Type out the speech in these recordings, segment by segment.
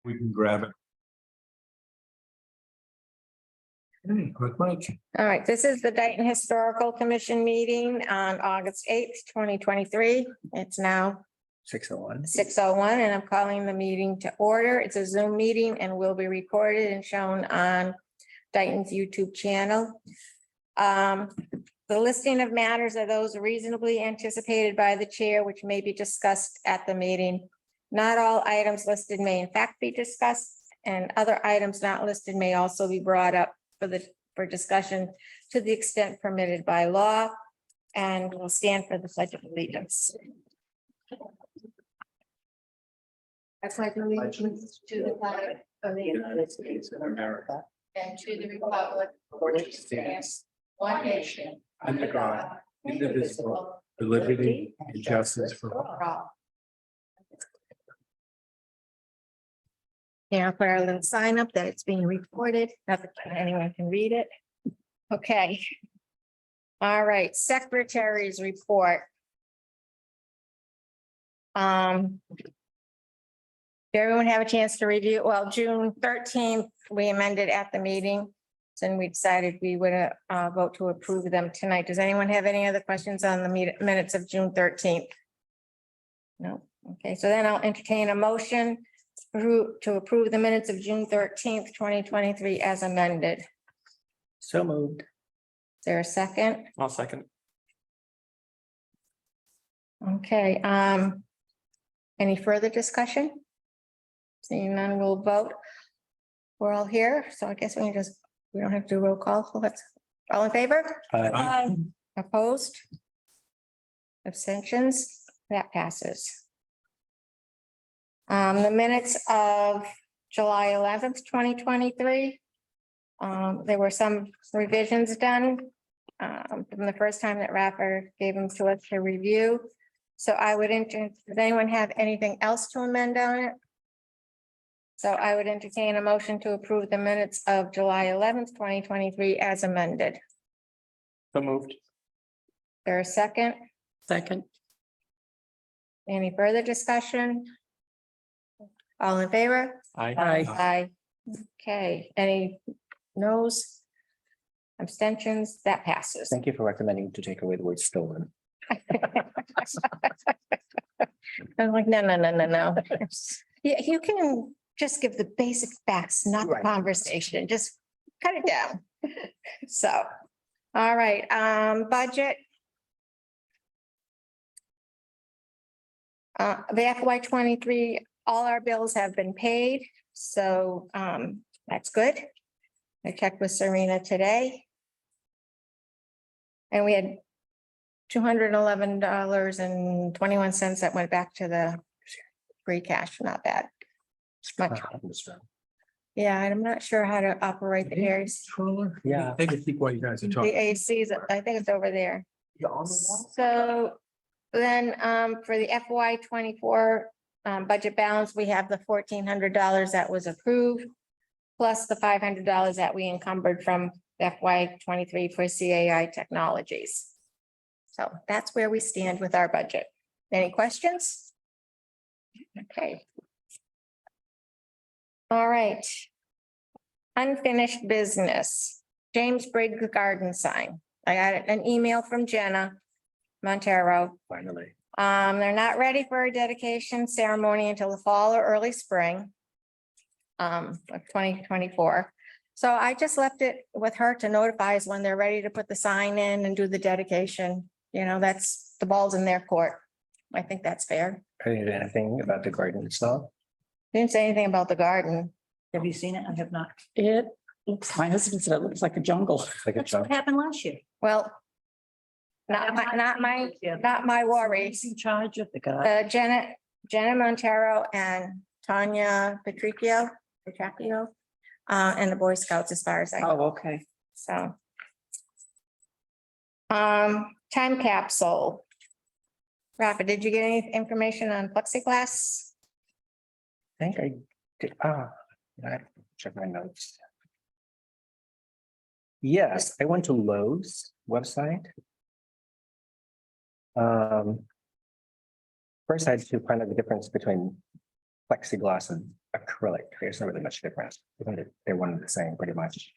We can grab it. Hey, quick Mike. All right, this is the Dayton Historical Commission meeting on August 8th, 2023. It's now 6:01. 6:01 and I'm calling the meeting to order. It's a Zoom meeting and will be recorded and shown on Dayton's YouTube channel. The listing of matters are those reasonably anticipated by the chair, which may be discussed at the meeting. Not all items listed may in fact be discussed, and other items not listed may also be brought up for discussion to the extent permitted by law, and we'll stand for the pledge of allegiance. I pledge allegiance to the flag of the United States of America and to the republic for which it stands, one nation, Under God, indivisible, with liberty and justice for all. all. Yeah, I'll put our little sign up that it's being recorded, not that anyone can read it. Okay. All right, secretary's report. Did everyone have a chance to review? Well, June 13th, we amended at the meeting. And we decided we would vote to approve them tonight. Does anyone have any other questions on the minutes of June 13th? No. Okay, so then I'll entertain a motion to approve the minutes of June 13th, 2023 as amended. Is So moved. there a second? I'll second. Okay, any further discussion? Seeing none, we'll vote. We're all here, so I guess we don't have to do roll call. Let's, all in favor? Aye. Opposed? Abstentions? That passes. The minutes of July 11th, 2023. There were some revisions done from the first time that Rafa gave them to us to review. So I would does anyone have anything else to amend on it? So I would entertain a motion to approve the minutes of July 11th, 2023 as amended. So moved. There a second? Second. Any further discussion? All in favor? Aye. Aye. Okay, any noes? Abstentions? That passes. Thank you for recommending to take away the word stolen. I'm like, no. Yeah, you can just give the basic facts, not the Right. conversation, just cut it down. So, all right, budget. The FY 23, all our bills have been paid, so that's good. I checked with Serena today. And we had $211.21 that went back to the free cash, not bad. Much. Yeah, and I'm not sure how to operate the areas, Controller? Yeah. Take a peek while you guys are the talking. ACs, I think it's over there. So then for the FY 24 budget balance, we have the $1,400 that was approved, plus the $500 that we encumbered from FY 23 for CAI Technologies. So that's where we stand with our budget. Any questions? Okay. All right. Unfinished business, James Briggs garden sign. I got an email from Jenna Montero. Finally. They're not ready for a dedication ceremony until the fall or early spring of 2024. So I just left it with her to notify us when they're ready to put the sign in and do the dedication. You know, that's the ball's in their court. I think that's fair. I didn't do anything about the garden itself. Didn't say anything about the garden. Have you seen it? I have not. It looks, my husband said it looks like a jungle. It's like a That's junk. what happened last year. Well, not my worries. Who's in charge of the guy? Jenna Montero and Tanya Patricio, and the Boy Scouts as far as I know. Oh, okay. So. Time capsule. Rafa, did you get any information on plexiglass? I think I did. I check my notes. Yes, I went to Lowe's website. First, I had to find out the difference between plexiglass and acrylic. There's not really much difference. I think they're one and the same pretty much.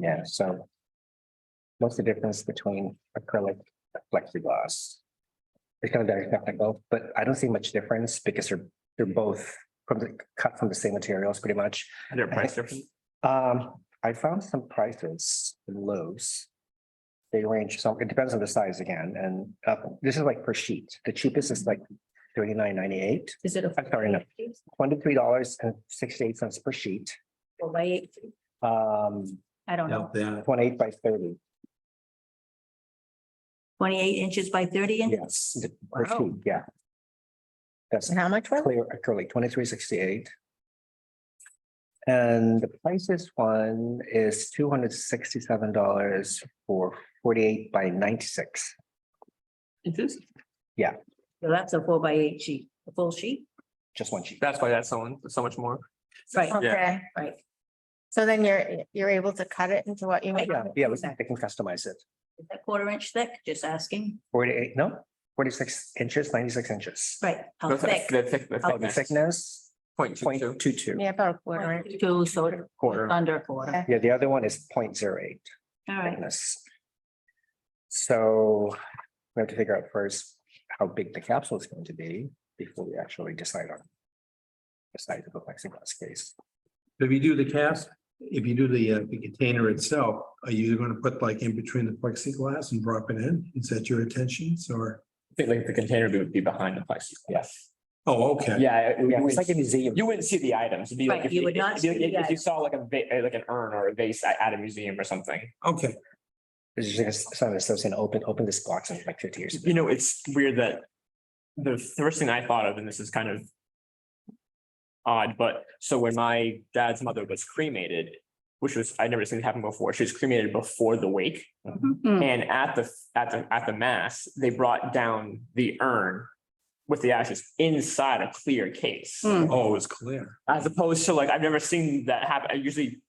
Yeah, so what's the difference between acrylic and plexiglass? It's kind of very technical, but I don't see much difference because they're both cut from the same materials pretty much. And their price difference. I found some prices in Lowe's. They range, so it depends on the size again, and this is like per sheet. The cheapest is like $39.98. Is it a? I'm sorry, no. $23.68 per sheet. 4x8? I don't know, Help that. 28 by 30. 28 inches by 30 inches? Yes, per Wow. sheet, yeah. That's And how much was it? clear acrylic, $23.68. And the prices one is $267 for 48 by 96. Inches? So that's a 4x8 sheet, a full sheet, Just one sheet. That's why that's so much more. right, Okay, right. so then you're able to cut it into what you make. Yeah, they can customize it. Is that 1/4 inch thick? Just asking. 48, no, 46 inches, 96 inches. Right, how That's thick? The thick, the Oh, The thickness. thickness, 0.22. 0.22. Yeah, about a quarter inch. 2, so Quarter. under a quarter. Yeah, the other one is 0.08 All right, thickness. So we have to figure out first how big the capsule is going to be before we actually decide on the size of the plexiglass case. If you do the cast, if you do the container itself, are you gonna put like in between the plexiglass and drop it in? Is that your intentions or? I think like the container would be behind the plexiglass. Yes. Oh, okay. Yeah. Yeah, it's like a museum. You wouldn't see the items. It'd be like Right, if you would not it'd be like see the if you items. saw like like an urn or a vase at a museum or something. Okay. It's just something that's saying open this box in like 50 years. You know, it's weird that the first thing I thought of, and this is kind of odd, but so when my dad's mother was cremated, which was, I'd never seen it happen before, she was cremated before the wake. Hmm. And at the mass, they brought down the urn with the ashes inside a clear case. Hmm. Oh, it's clear. As opposed to like, I've never seen that happen. I usually,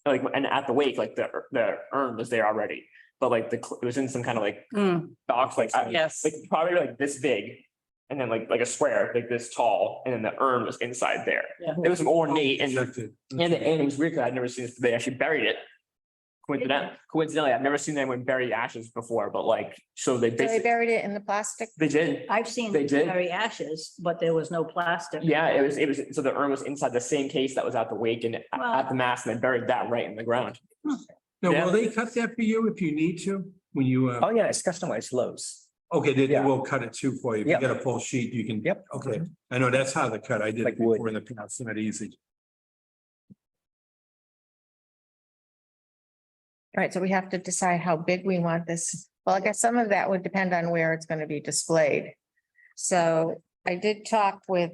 like, and at the wake, like the urn was there already. But like it was in some kind of like Hmm. box, like, Yes. like probably like this big. And then like a square, like this tall, and then the urn was inside there. Yeah. It was ornate and Protected. and it was weird because I'd never seen this. They actually buried it. Coincidentally, I've never seen anyone bury ashes before, but like, so they So they basically, buried it in the plastic. they did. I've seen They did? bury ashes, but there was no plastic. Yeah, it was, so the urn was inside the same case that was at the wake and Wow. at the mass, and they buried that right in the ground. Now, Yeah. will they cut that for you if you need to? When you, Oh, yeah, it's customized Lowe's. okay, they Yeah. will cut it too for you. If you Yep. get a full sheet, you can. Yep. Okay, I know that's how the cut. I did Like it before wood. in the past. It's not easy. All right, so we have to decide how big we want this. Well, I guess some of that would depend on where it's going to be displayed. So I did talk with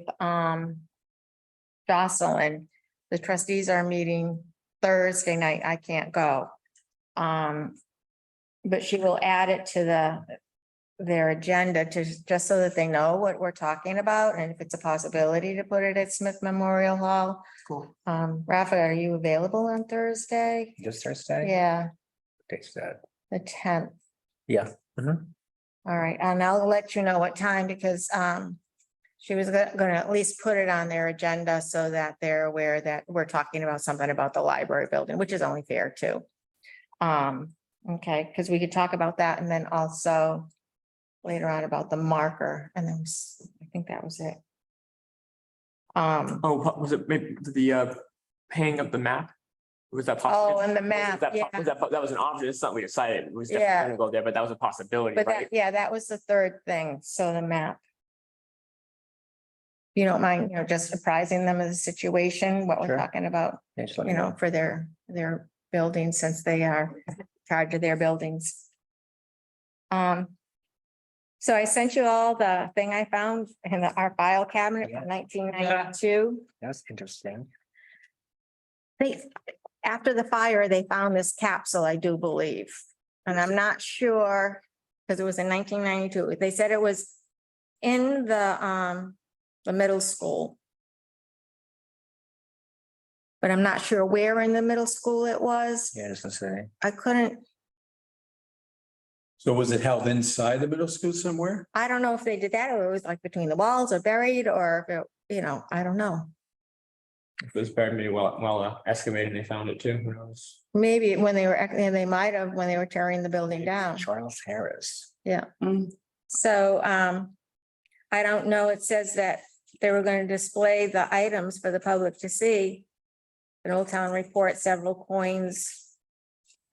Jocelyn. The trustees are meeting Thursday night. I can't go. But she will add it to their agenda to, just so that they know what we're talking about and if it's a possibility to put it at Smith Memorial Hall. Cool. Rafa, are you available on Thursday? This Thursday? Yeah, Takes that. the 10th. Yeah. All right, and I'll let you know what time because she was gonna at least put it on their agenda so that they're aware that we're talking about something about the library building, which is only fair too. Okay, because we could talk about that and then also later on about the marker and then I think that was it. Oh, what was it maybe the paying of the map? Was that possible? Oh, and the map, yeah. That was an option. It's not we decided. It was Yeah. definitely gonna go there, but that was a possibility, But right? that, yeah, that was the third thing. So the map. You don't mind, just apprising them of the situation, what we're Sure. talking about, Yeah, just let me know. for their buildings, since they are in charge of their buildings. So I sent you all the thing I found in our file cabinet Yeah. from 1992. That's interesting. After the fire, they found this capsule, I do believe. And I'm not sure, because it was in 1992. They said it was in the middle school. But I'm not sure where in the middle school it was. Yeah, just to say. I couldn't, So was it held inside the middle school somewhere? I don't know if they did that or it was like between the walls or buried or if I don't know. It was very well excavated and they found it too. Who knows? Maybe when they might have, when they were tearing the building down. Charles Harris. So I don't know. It says that they were going to display the items for the public to see. An Old Town Report, several coins.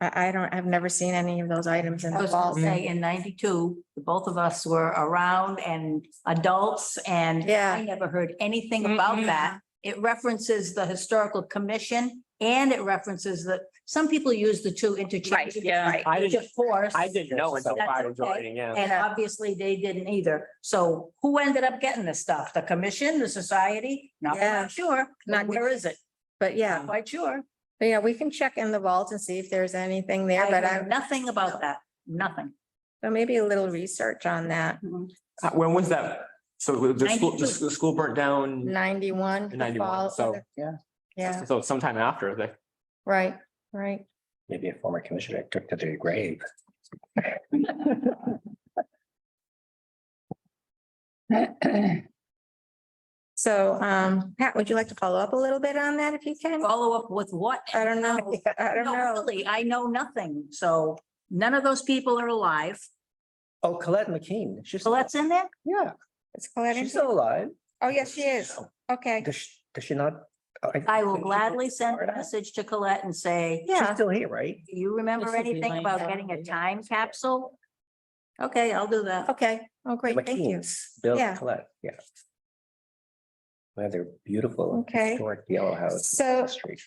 I've never seen any of those items in I the was gonna vault. say, in 92, both of us were around and adults, and Yeah. I never heard anything about that. It references the historical commission, and it references that some people use the two interchangeably. yeah. I Which didn't- of course. I didn't know until That's prior to okay. joining, yeah. And obviously they didn't either. So who ended up getting this stuff? The commission, the society? Not Yeah. quite sure. Not- Where is it? But yeah, Not quite sure. we can check in the vault and see if there's anything there, I but heard nothing about that. Nothing. so maybe a little research on that. When was that? So the school burnt down, 91. the 91, fall of so- it. Yeah. Yeah, so sometime after the. right. Maybe a former commissioner took to their grave. So, Pat, would you like to follow up a little bit on that if you can? Follow up with what? I don't know. I don't No, know. really, I know nothing. So none of those people are alive. Oh, Colette McKean. She's. Colette's in there? Yeah, It's Colette. she's still alive. Oh, yes, she is. Okay. Does she not? I will think she gladly works send a Florida. message to Colette and say, She's Yeah. still here, right? do you remember This would be anything nice. about getting a time capsule? Okay, I'll do that. Okay. Oh, great. Thank you. McKean's, Bill Yeah. Colette, yeah. Another beautiful Okay. historic yellow house. So- on the street.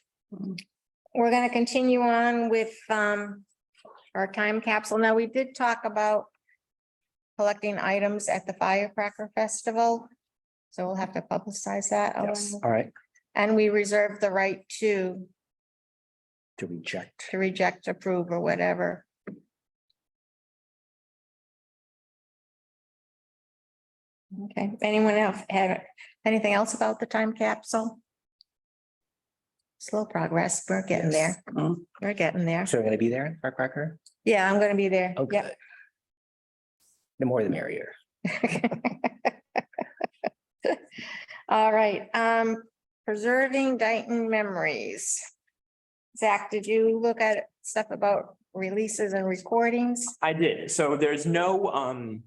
We're going to continue on with our time capsule. Now, we did talk about collecting items at the Firecracker Festival. So we'll have to publicize that. Yes, all right, And we reserve the right to to reject. reject, approve, or whatever. Okay, anyone else have anything else about the time capsule? Slow progress. We're getting Yes. there. We're getting there. So we're gonna be there, Firecracker? Yeah, I'm gonna be there. Oh, Yep. good. The more the merrier. All right, preserving Dayton memories. Zach, did you look at stuff about releases and recordings? I did. So there's no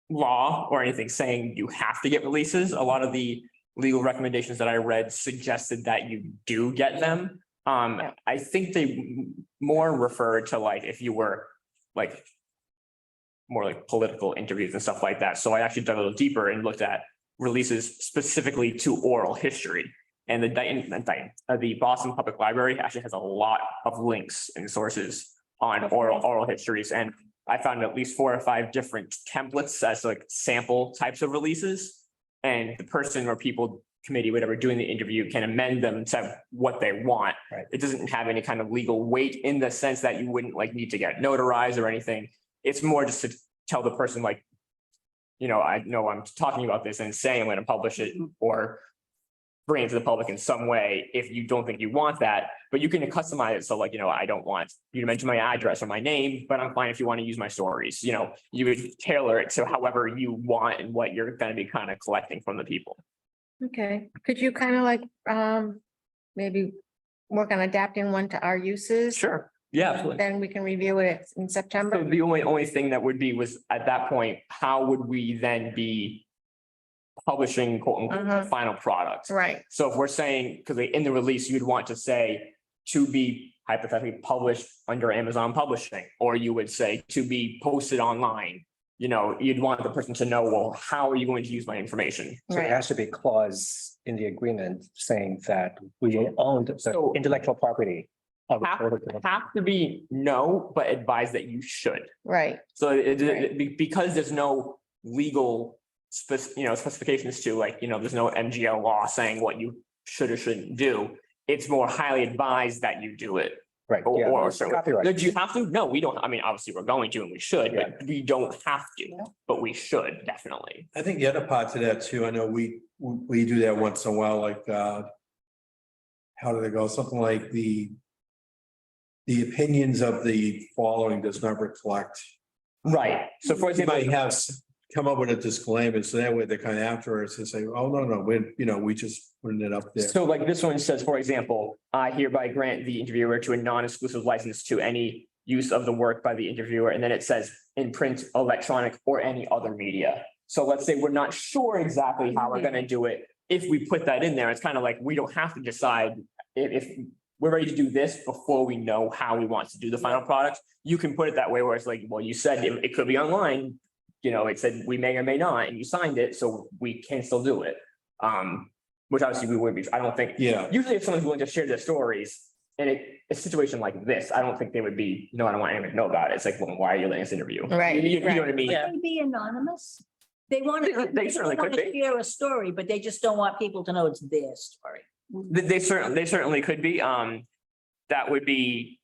law or anything saying you have to get releases. A lot of the legal recommendations that I read suggested that you do get them. I think they more referred to like if you were like more like political interviews and stuff like that. So I actually dug a little deeper and looked at releases specifically to oral history. And the Boston Public Library actually has a lot of links and sources on oral histories. And I found at least 4 or 5 different templates as like sample types of releases. And the person or people, committee, whatever, doing the interview can amend them to what they want. Right. It doesn't have any kind of legal weight in the sense that you wouldn't like need to get notarized or anything. It's more just to tell the person like, I know I'm talking about this and saying I'm going to publish it or bring it to the public in some way if you don't think you want that, but you can customize it. So like, I don't want you to mention my address or my name, but I'm fine if you want to use my stories. You would tailor it to however you want and what you're going to be kind of collecting from the people. Okay, could you kind of like, maybe work on adapting one to our uses? Sure. Yeah, absolutely. Then we can review it in So September. the only thing that would be was at that point, how would we then be publishing quote unquote the final product? Right, So if we're saying, because in the release, you'd want to say to be hypothetically published under Amazon Publishing, or you would say to be posted online. You'd want the person to know, well, how are you going to use my information? So there right. has to be a clause in the agreement saying that we will own the So- intellectual property. Of Have to be no, but advise that you should. Right, So because there's no legal specifications to like, there's no MGL law saying what you should or shouldn't do. It's more highly advised that you do it. Right. Or- yeah, or so- copyright. Do you have to? No, we don't. I mean, obviously we're going to and we should, but we don't have to, but we should definitely. I think the other part to that too, I know we do that once in a while, like, how did it go? Something like the opinions of the following does not reflect. Right. So for You example, might have come up with a disclaimer, so that way they're kind of after us and say, oh, no, we just putting it up there. So like this one says, for example, I hereby grant the interviewer to a non-exclusive license to any use of the work by the interviewer, and then it says in print, electronic, or any other media. So let's say we're not sure exactly how we're gonna do it. If we put that in there, it's kind of like, we don't have to decide if we're ready to do this before we know how we want to do the final product. You can put it that way where it's like, well, you said it could be online. You know, it said we may or may not, and you signed it, so we can still do it. Which obviously we would be, I don't think, Yeah, usually if someone's willing to share their stories in a situation like this, I don't think they would be, no, I don't want anyone to know about it. It's like, well, why are you letting us interview? Right, You know what I mean? Yeah. Can they be anonymous? They want to. They certainly could be. Share a story, but they just don't want people to know it's their story. They certainly could be, that would be.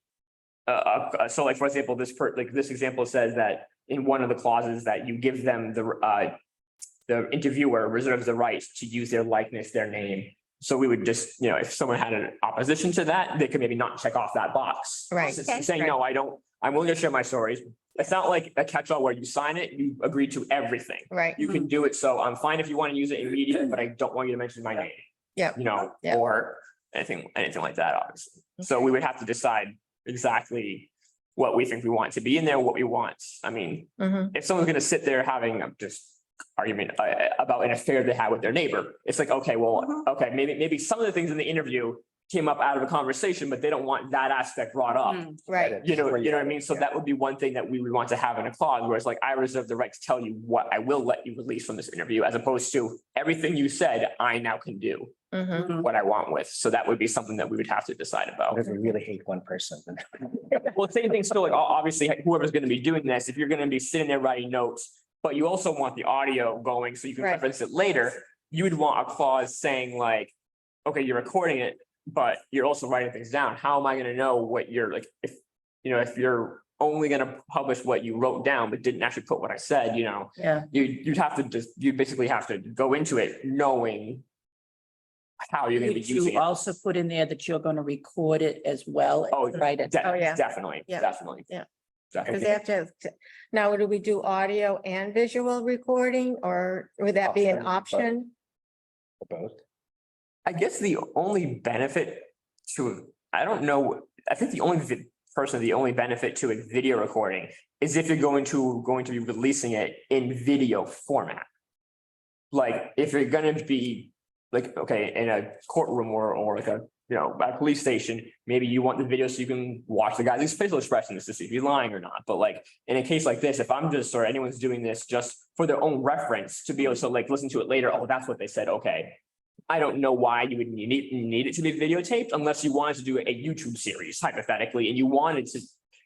So like, for example, this example says that in one of the clauses that you give them the interviewer reserves the right to use their likeness, their name. So we would just, you know, if someone had an opposition to that, they could maybe not check off that box. Right. Saying, no, I don't, I'm willing to share my stories. It's not like a catch-all where you sign it, you agree to everything. right. You can do it. So I'm fine if you want to use it in media, but I don't want you to mention my name. Yeah. You know, Yeah. or anything like that, obviously. So we would have to decide exactly what we think we want to be in there, what we want. I mean, Mhm. if someone's gonna sit there having a just argument about an affair they had with their neighbor, it's like, okay, well, okay, maybe some of the things in the interview came up out of a conversation, but they don't want that aspect brought up. Right, You know what I mean? So that would be one thing that we would want to have in a clause where it's like, I reserve the right to tell you what I will let you release from this interview, as opposed to everything you said, I now can do mhm. what I want with. So that would be something that we would have to decide about. Because we really hate one person. Well, same thing still, like obviously whoever's gonna be doing this, if you're gonna be sitting there writing notes, but you also want the audio going so you can Right. reference it later, you would want a clause saying like, okay, you're recording it, but you're also writing things down. How am I gonna know what you're like, if, you know, if you're only gonna publish what you wrote down, but didn't actually put what I said, you know, Yeah. you'd have to just, you basically have to go into it knowing how you're gonna be Would using you it. also put in there that you're going to record it as well? Oh, Write it. Oh, yeah. Definitely, Yeah. definitely. Yeah. Definitely. Because they have now, do we do audio and visual recording, or would that be an option? Both. I guess the only benefit to, I don't know, I think the only benefit to a video recording is if you're going to be releasing it in video format. Like, if you're gonna be like, okay, in a courtroom or like a, you know, a police station, maybe you want the video so you can watch the guy's facial expressions to see if he's lying or not. But like, in a case like this, if I'm just, or anyone's doing this just for their own reference to be able to like listen to it later, oh, that's what they said, okay. I don't know why you would need it to be videotaped unless you wanted to do a YouTube series hypothetically, and you wanted to,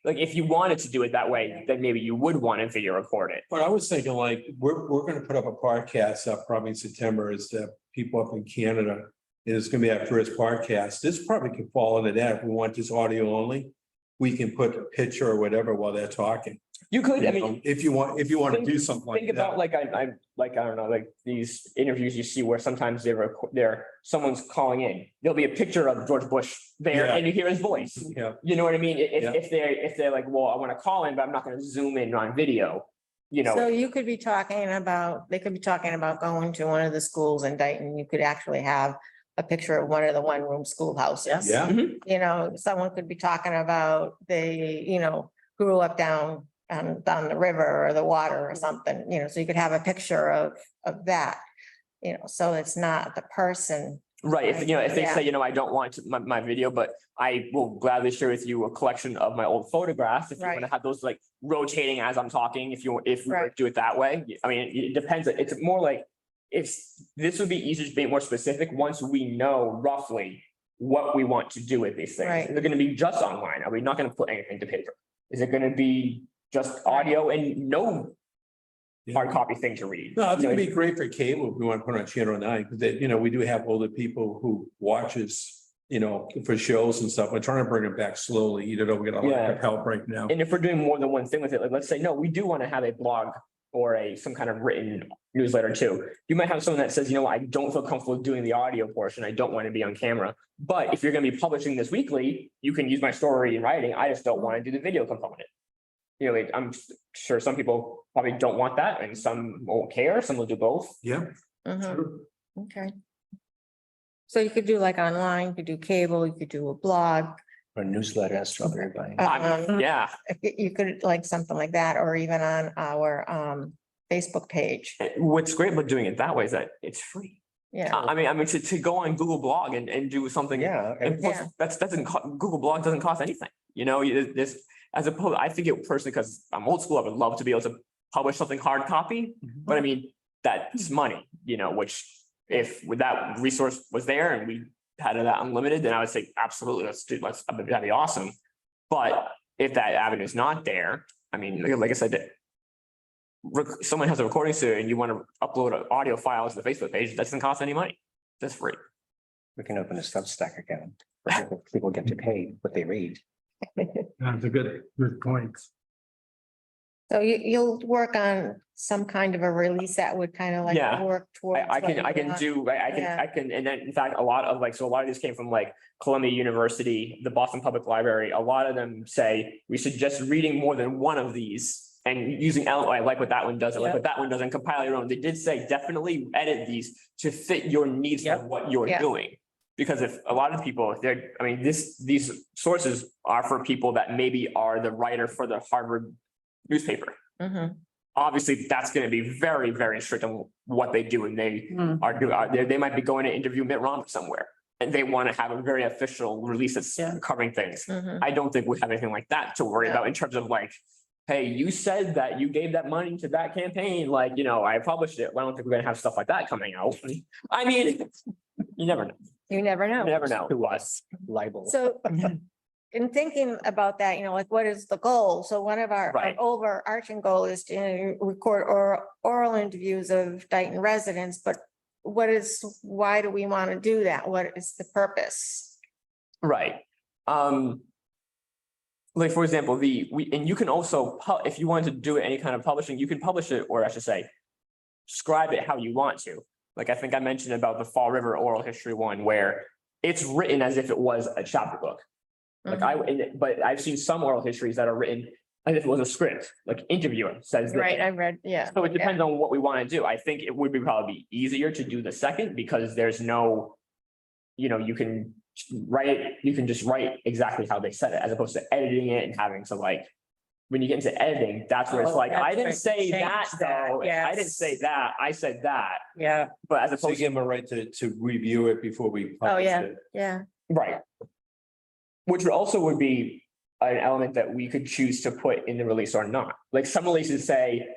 like, if you wanted to do it that way, then maybe you would want to video record it. but I was thinking like, we're gonna put up a podcast up probably in September, is that people up in Canada. And it's gonna be our first podcast. This probably could fall into that. If we want this audio only, we can put a picture or whatever while they're talking. You could, I You mean, know, if you want to think- do something like think about that. like, I'm like, I don't know, like these interviews you see where sometimes someone's calling in. There'll be a picture of George Bush there Yeah. and you hear his voice. Yeah, You know what I mean? Yeah. If they're like, well, I want to call in, but I'm not going to zoom in on video, you So know. you could be talking about, they could be talking about going to one of the schools in Dayton. You could actually have a picture of one of the one-room schoolhouses. yeah, You know, someone could be talking about they, you know, grew up down the river or the water or something, you know, so you could have a picture of that. You know, so it's not the person. Right, if, you know, if they Yeah. say, you know, I don't want my video, but I will gladly share with you a collection of my old photographs. If you want to Right. have those like rotating as I'm talking, if we were to Right. do it that way. I mean, it depends. It's more like, this would be easier to be more specific once we know roughly what we want to do with these things. Right. Is it gonna be just online? Are we not gonna put anything to paper? Is it gonna be just audio and no hard copy thing to read? no, it's You know, gonna be great for cable if we want to put on Channel 9, because they, you know, we do have older people who watches, you know, for shows and stuff. We're trying to bring it back slowly, you know, we got a lot Yeah. of help right now. And if we're doing more than one thing with it, like, let's say, no, we do want to have a blog or some kind of written newsletter too. You might have someone that says, you know, I don't feel comfortable doing the audio portion. I don't want to be on camera. But if you're going to be publishing this weekly, you can use my story in writing. I just don't want to do the video component. You know, like, I'm sure some people probably don't want that and some won't care, some will do both. Yeah. Mhm. Sure. Okay. So you could do like online, you could do cable, you could do a blog. Or newsletter and strawberry buying. Yeah, You could like something like that, or even on our Facebook page. what's great about doing it that way is that it's free. Yeah, I mean, to go on Google Blog and do something. Yeah, And plus, Yeah. Google Blog doesn't cost anything, you know, this, as opposed, I think it personally, because I'm old school, I would love to be able to publish something hard copy, but I mean, that's money, you know, which if with that resource was there and we had that unlimited, then I would say, absolutely, that'd be awesome. But if that avenue is not there, I mean, like I said, someone has a recording studio and you want to upload an audio file to the Facebook page, that doesn't cost any money. That's free. We can open a Substack account. where People get to pay what they read. That's a good point. so you'll work on some kind of a release that would kind of like Yeah. work towards. I what can you want. do, I can, and then in fact, a lot of so a lot of this came from like Columbia University, the Boston Public Library. A lot of them say we suggest reading more than one of these and using, I like what that one does, I like what that one does, and compile your own. They did say definitely edit these to fit your needs for what you're Yeah. doing. Because if a lot of people, these sources are for people that maybe are the writer for the Harvard newspaper. Mhm. Obviously, that's going to be very, very strict on what they do, and they they might be going to interview Mitt Romney somewhere, and they want to have a very official release that's covering things. Mhm. I don't think we have anything like that to worry Yeah. about in terms of like, hey, you said that you gave that money to that campaign, like, you know, I published it. Well, I don't think we're gonna have stuff like that coming out. I mean, you never know. You never You know. never know. To us, libel. So in thinking about that, like what is the goal? So one of our Right. overarching goal is to record oral interviews of Dayton residents, but why do we want to do that? What is the purpose? Right. Like, for example, and you can also, if you want to do any kind of publishing, you can publish it, or I should say, scribe it how you want to. Like, I think I mentioned about the Fall River oral history one, where it's written as if it was a chapter book. Like but I've seen some oral histories that are written as if it was a script, like interviewer says. this. Right, I read, yeah. So it depends on what we want to do. I think it would be probably easier to do the second because there's no, you can just write exactly how they said it as opposed to editing it and having to like, when you get into editing, that's where it's like, I didn't say that though. I didn't say that. I said that. Yeah. But as So you opposed to, give them a right to review it before we. Oh, publish yeah. it. Yeah, right. Which also would be an element that we could choose to put in the release or not. Like some releases say,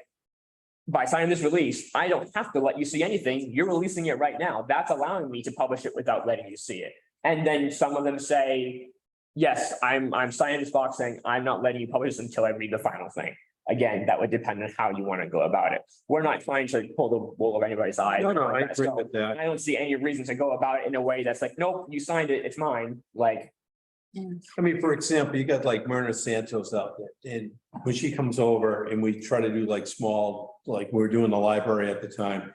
by signing this release, I don't have to let you see anything. You're releasing it right now. That's allowing me to publish it without letting you see it. And then some of them say, yes, I'm signing this box saying I'm not letting you publish this until I read the final thing. Again, that would depend on how you want to go about it. We're not trying to pull the wool over anybody's eyes. No, I agree So, with that. I don't see any reason to go about it in a way that's like, nope, you signed it, it's mine. Like, I mean, for example, you got like Myrna Santos out there, and when she comes over and we try to do like small, like we were doing the library at the time.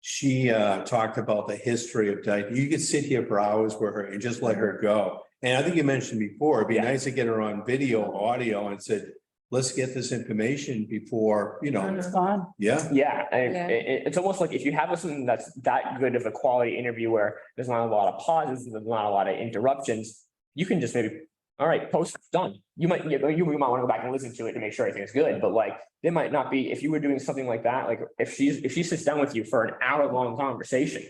She talked about the history of Dayton. You could sit here for hours with her and just let her go. And I think you mentioned before, it'd be Yeah. nice to get her on video, audio, and said, let's get this information before, It's gone. yeah. yeah, and Yeah. it's almost like if you have something that's that good of a quality interview where there's not a lot of pauses, there's not a lot of interruptions, you can just maybe, all right, post done. You might want to go back and listen to it to make sure everything is good, but like it might not be, if you were doing something like that, like if she sits down with you for an hour-long conversation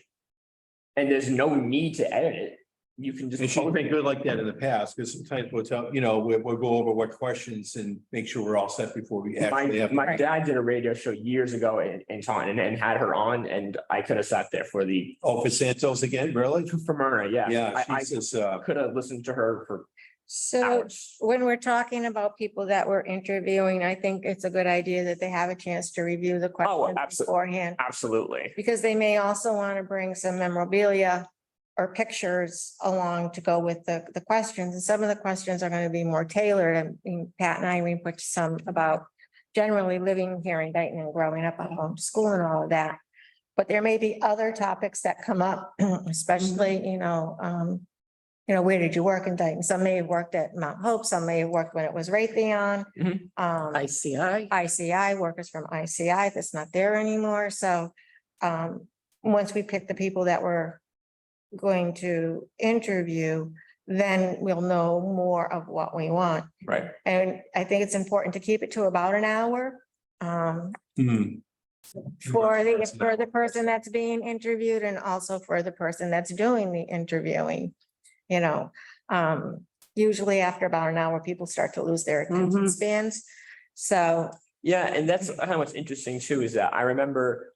and there's no need to edit it, you can just. And she's been good like that in the past, because sometimes we'll tell, we'll go over what questions and make sure we're all set before we actually have. My dad did a radio show years ago in Taunton and had her on, and I could have sat there for Oh, for Santos again, really? for Myrna, yeah. Yeah, I she's just, could have listened to her for so hours. when we're talking about people that we're interviewing, I think it's a good idea that they have a chance to review the questions absolutely. beforehand. Absolutely. Because they may also want to bring some memorabilia or pictures along to go with the questions. And some of the questions are going to be more tailored. I mean, Pat and Irene put some about generally living here in Dayton and growing up on home school and all of that. But there may be other topics that come up, especially, where did you work in Dayton? Some may have worked at Mount Hope, some may have worked when it was Raytheon. Mhm. ICI. ICI, workers from ICI, that's not there anymore, so once we pick the people that we're going to interview, then we'll know more of what we want. Right. And I think it's important to keep it to about an hour. Hmm. For the person that's being interviewed and also for the person that's doing the interviewing. Usually after about an hour, people start to lose their attention Mhm. spans. So, Yeah, and that's kind of what's interesting too, is that I remember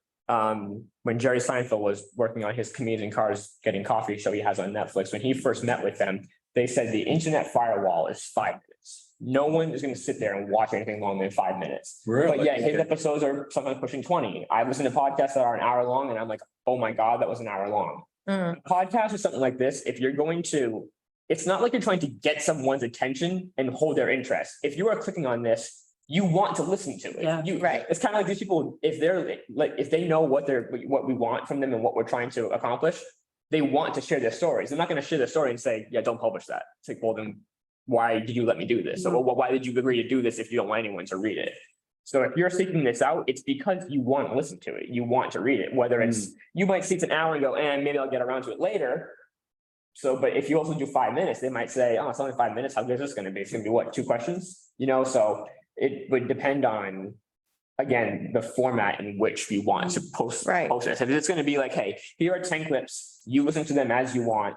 when Jerry Seinfeld was working on his Commutes and Cars Getting Coffee show he has on Netflix, when he first met with them, they said the internet firewall is 5 minutes. No one is going to sit there and watch anything longer than 5 minutes. Really? But yeah, his episodes are sometimes pushing 20. I listen to podcasts that are an hour long and I'm like, oh my God, that was an hour long. mm, A podcast or something like this, if you're going to, it's not like you're trying to get someone's attention and hold their interest. If you are clicking on this, you want to listen to it. Yeah. Right. It's kind of like these people, if they're like, if they know what we want from them and what we're trying to accomplish, they want to share their stories. They're not going to share their story and say, yeah, don't publish that. It's like, well, then why did you let me do this? Or why did you agree to do this if you don't want anyone to read it? So if you're seeking this out, it's because you want to listen to it. You want to read it, whether it's, you might see it's an hour and go, and maybe I'll get around to it later. So, but if you also do 5 minutes, they might say, oh, it's only 5 minutes. How good is this going to be? It's going to be what, 2 questions? So it would depend on, again, the format in which we want to post this. If it's going to be like, hey, here are 10 clips, you listen to them as you want.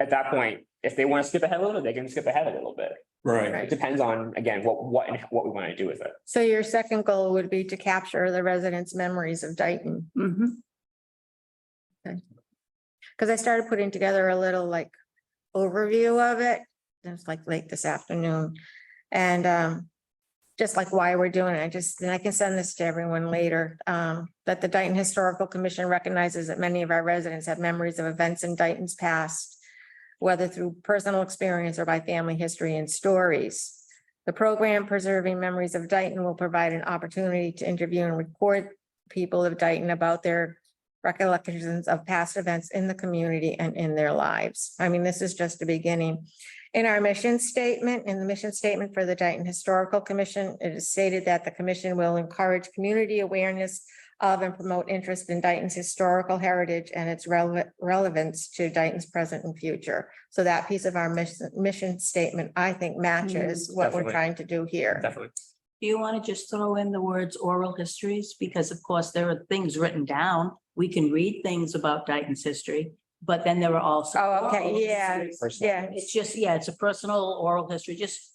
At that point, if they want to skip ahead a little bit, they can skip ahead a little bit. Right. It depends on, again, what we want to do with it. so your second goal would be to capture the residents' memories of Dayton. Mhm. Because I started putting together a little overview of it. It was late this afternoon. And just why we're doing it, and I can send this to everyone later, that the Dayton Historical Commission recognizes that many of our residents have memories of events in Dayton's past, whether through personal experience or by family history and stories. The program Preserving Memories of Dayton will provide an opportunity to interview and record people of Dayton about their recollections of past events in the community and in their lives. I mean, this is just the beginning. In our mission statement, in the mission statement for the Dayton Historical Commission, it is stated that the commission will encourage community awareness of and promote interest in Dayton's historical heritage and its relevance to Dayton's present and future. So that piece of our mission statement, I think, matches what we're Definitely. trying to do here. Definitely. Do you want to just throw in the words oral histories? Because of course, there are things written down. We can read things about Dayton's history, but then there are also. Oh, okay, oral yeah, histories. yeah. It's just, it's a personal oral history. Just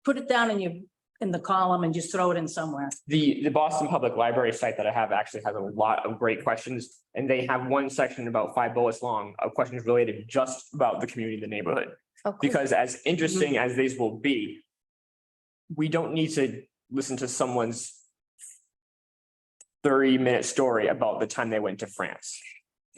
put it down in the column and just throw it in somewhere. The Boston Public Library site that I have actually has a lot of great questions. And they have one section about 5 bullets long of questions related just about the community, the neighborhood. Oh, cool. Because as interesting as these will be, we don't need to listen to someone's 30-minute story about the time they went to France.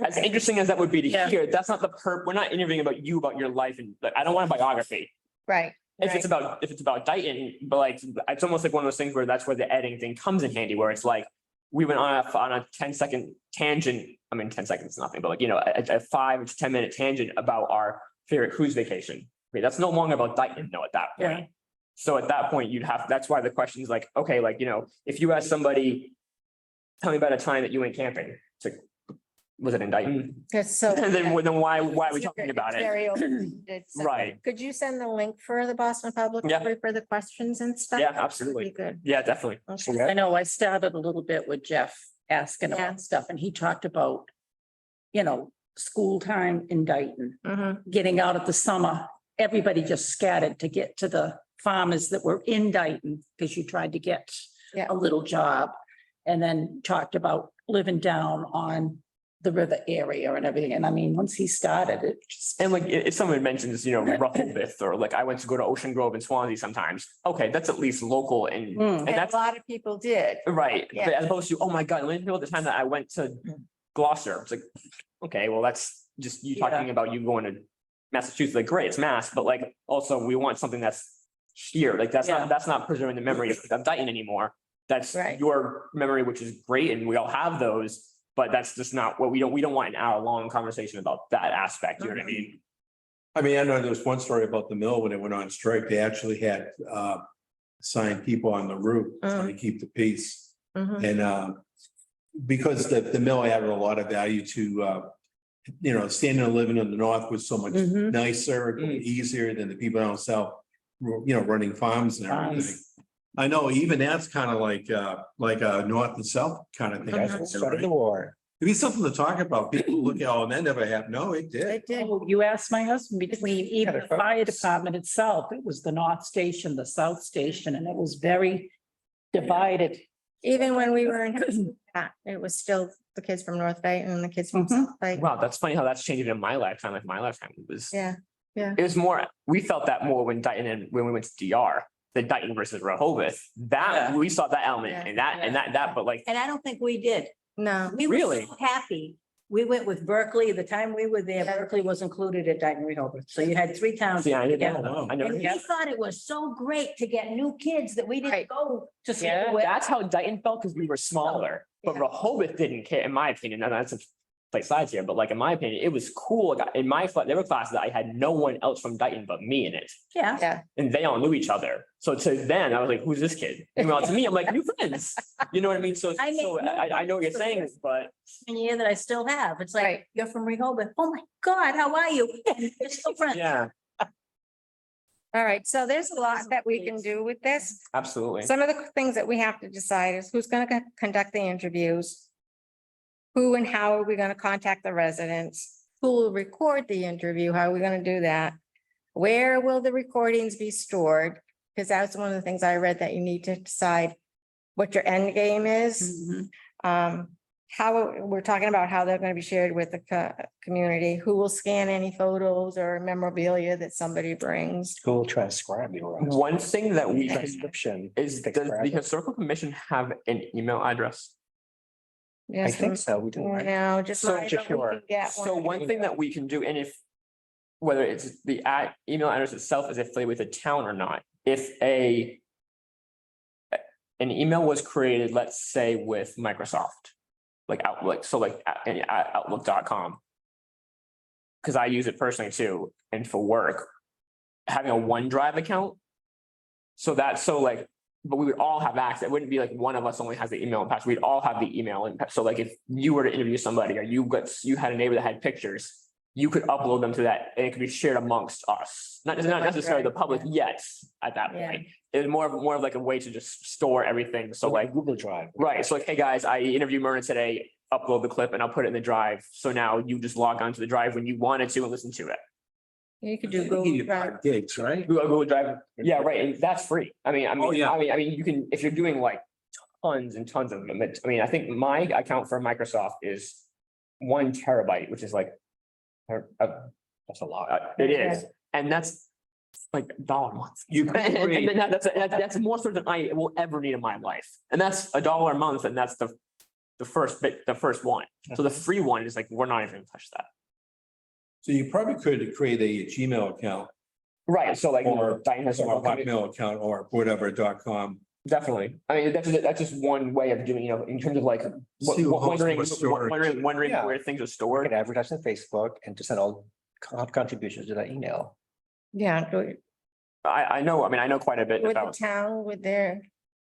As interesting as that would be to Yeah. hear, that's not we're not interviewing about you, about your life. And I don't want a biography. Right. If it's about Dayton, but it's almost like one of those things where that's where the editing thing comes in handy, where it's like, we went on a 10-second tangent. I mean, 10 seconds is nothing, but a 5 to 10 minute tangent about our favorite cruise vacation. Okay, that's no longer about Dayton, at that point. Yeah. So at that point, that's why the question is okay, if you ask somebody, tell me about a time that you went camping, it's like, was it in Dayton? It's so. And then why are we talking about It's it? very open-ended, so- Right. Could you send the link for the Boston Public Yeah. Library for the questions and stuff? Yeah, That'd absolutely. be good. Yeah, definitely. Okay. I know I started a little bit with Jeff asking Yeah. about stuff and he talked about, school time in Dayton, Mhm. getting out of the summer. Everybody just scattered to get to the farmers that were in Dayton because you tried to get Yeah. a little job. And then talked about living down on the river area and everything. And I mean, once he started, it just. And if someone mentions, Rufflebith or I went to go to Ocean Grove in Swansea sometimes, okay, that's at least local and Mm. And a that's lot of people did. right. Yeah. But as opposed to, oh my God, let me feel the time that I went to Gloucester. It's like, okay, well, that's just you Yeah. talking about you going to Massachusetts, great, it's Mass, but also we want something that's here, Yeah. that's not preserving the memory of Dayton anymore. That's Right. your memory, which is great, and we all have those, but that's just not what we don't want an hour-long conversation about that aspect, you know what I mean? I mean, I know there was one story about the mill when it went on strike, they actually had assigned people on the roof trying to keep the peace. Mhm. And because the mill added a lot of value to standing and living in the north was so much Mhm. nicer, Mm. easier than the people down south, running farms and everything. I know even that's kind of like a north and south kind of thing. Guys, Mhm. it started Right? the war. It'd be something to talk about. People look at, oh, and that never happened. No, it did. It did. Oh, you asked my husband between even they're the fire folks. department itself, it was the North Station, the South Station, and it was very divided. Even when we were in, it was still the kids from North Dayton and the kids from Mhm. South Dayton. Wow, that's funny how that's changed in my lifetime. Like my lifetime was. Yeah, It was more, we felt that more when Dayton and when we went to DR, the Dayton versus Rehoboth. That, Yeah. we saw that element Yeah. and that, but like, And I don't think we did. no, We were Really? so happy. We went with Berkeley. The time we were there, Berkeley was included at Dayton Rehoboth. So you had 3 towns. see, I didn't together. know. I never. And we thought it was so great to get new kids that we Right. didn't go to school Yeah, with. that's how Dayton felt because we were smaller, but Yeah. Rehoboth didn't care, in my opinion, and that's a play sides here, but like in my opinion, it was cool. Like, in my class, there were classes that I had no one else from Dayton but me in it, Yeah. yeah, and they all knew each other. So to them, I was like, who's this kid? Meanwhile, to me, I'm like, new friends. You know what I mean? So, I so make no I know what you're friends saying, but freshman year that I still have. It's like, Right. you're from Rehoboth. Oh my God, how are you? You're still friends. yeah, all right, so there's a lot that we can do with this. absolutely. Some of the things that we have to decide is who's gonna conduct the interviews. Who and how are we gonna contact the residents? Who will record the interview? How are we gonna do that? Where will the recordings be stored? Because that's one of the things I read that you need to decide what your end game is. Mhm. How, we're talking about how they're gonna be shared with the community, who will scan any photos or memorabilia that somebody brings. Who will transcribe your One thing that we can transcription? is, Takes does the forever. historical commission have an email address? I Yes, think so. We do. right? no, just. So, mine, just but we sure. can get So one. one thing that we can do, and if, whether it's the email address itself is affiliated with a town or not, if an email was created, let's say with Microsoft, like Outlook, so like outlook.com. Because I use it personally too, and for work, having a OneDrive account. So that's so like, but we would all have access. It wouldn't be like one of us only has the email and password. We'd all have the email. And so like if you were to interview somebody or you had a neighbor that had pictures, you could upload them to that and it could be shared amongst us. Not necessarily the public yet at that Yeah. point. It was more of like a way to just store everything. So like, Google Drive. right, so like, hey guys, I interviewed Myrna today, upload the clip and I'll put it in the drive. So now you just log onto the drive when you wanted to and listen to it. You could I do think Google you Drive. get gigs, right? Google Drive, yeah, right, and that's free. Oh, yeah. I mean, you can, if you're doing like tons and tons of them, I think my account for Microsoft is 1 terabyte, which is like. That's a lot. It is, and that's like $1 a month. You And create, then that's more so than I will ever need in my life, and that's $1 a month, and that's the first bit, the first one. So the free one is like, we're not even gonna touch that. so you probably could create a Gmail account Right, so like. or Diane has or a Hotmail account or whatever.com. Definitely. I mean, that's just one way of doing, in terms of like, See who hosts wondering, what storage. wondering Yeah. where things are We stored. can advertise on Facebook and to send all contributions to that email. Yeah, do it I know, I know quite a bit with the about, town, with their,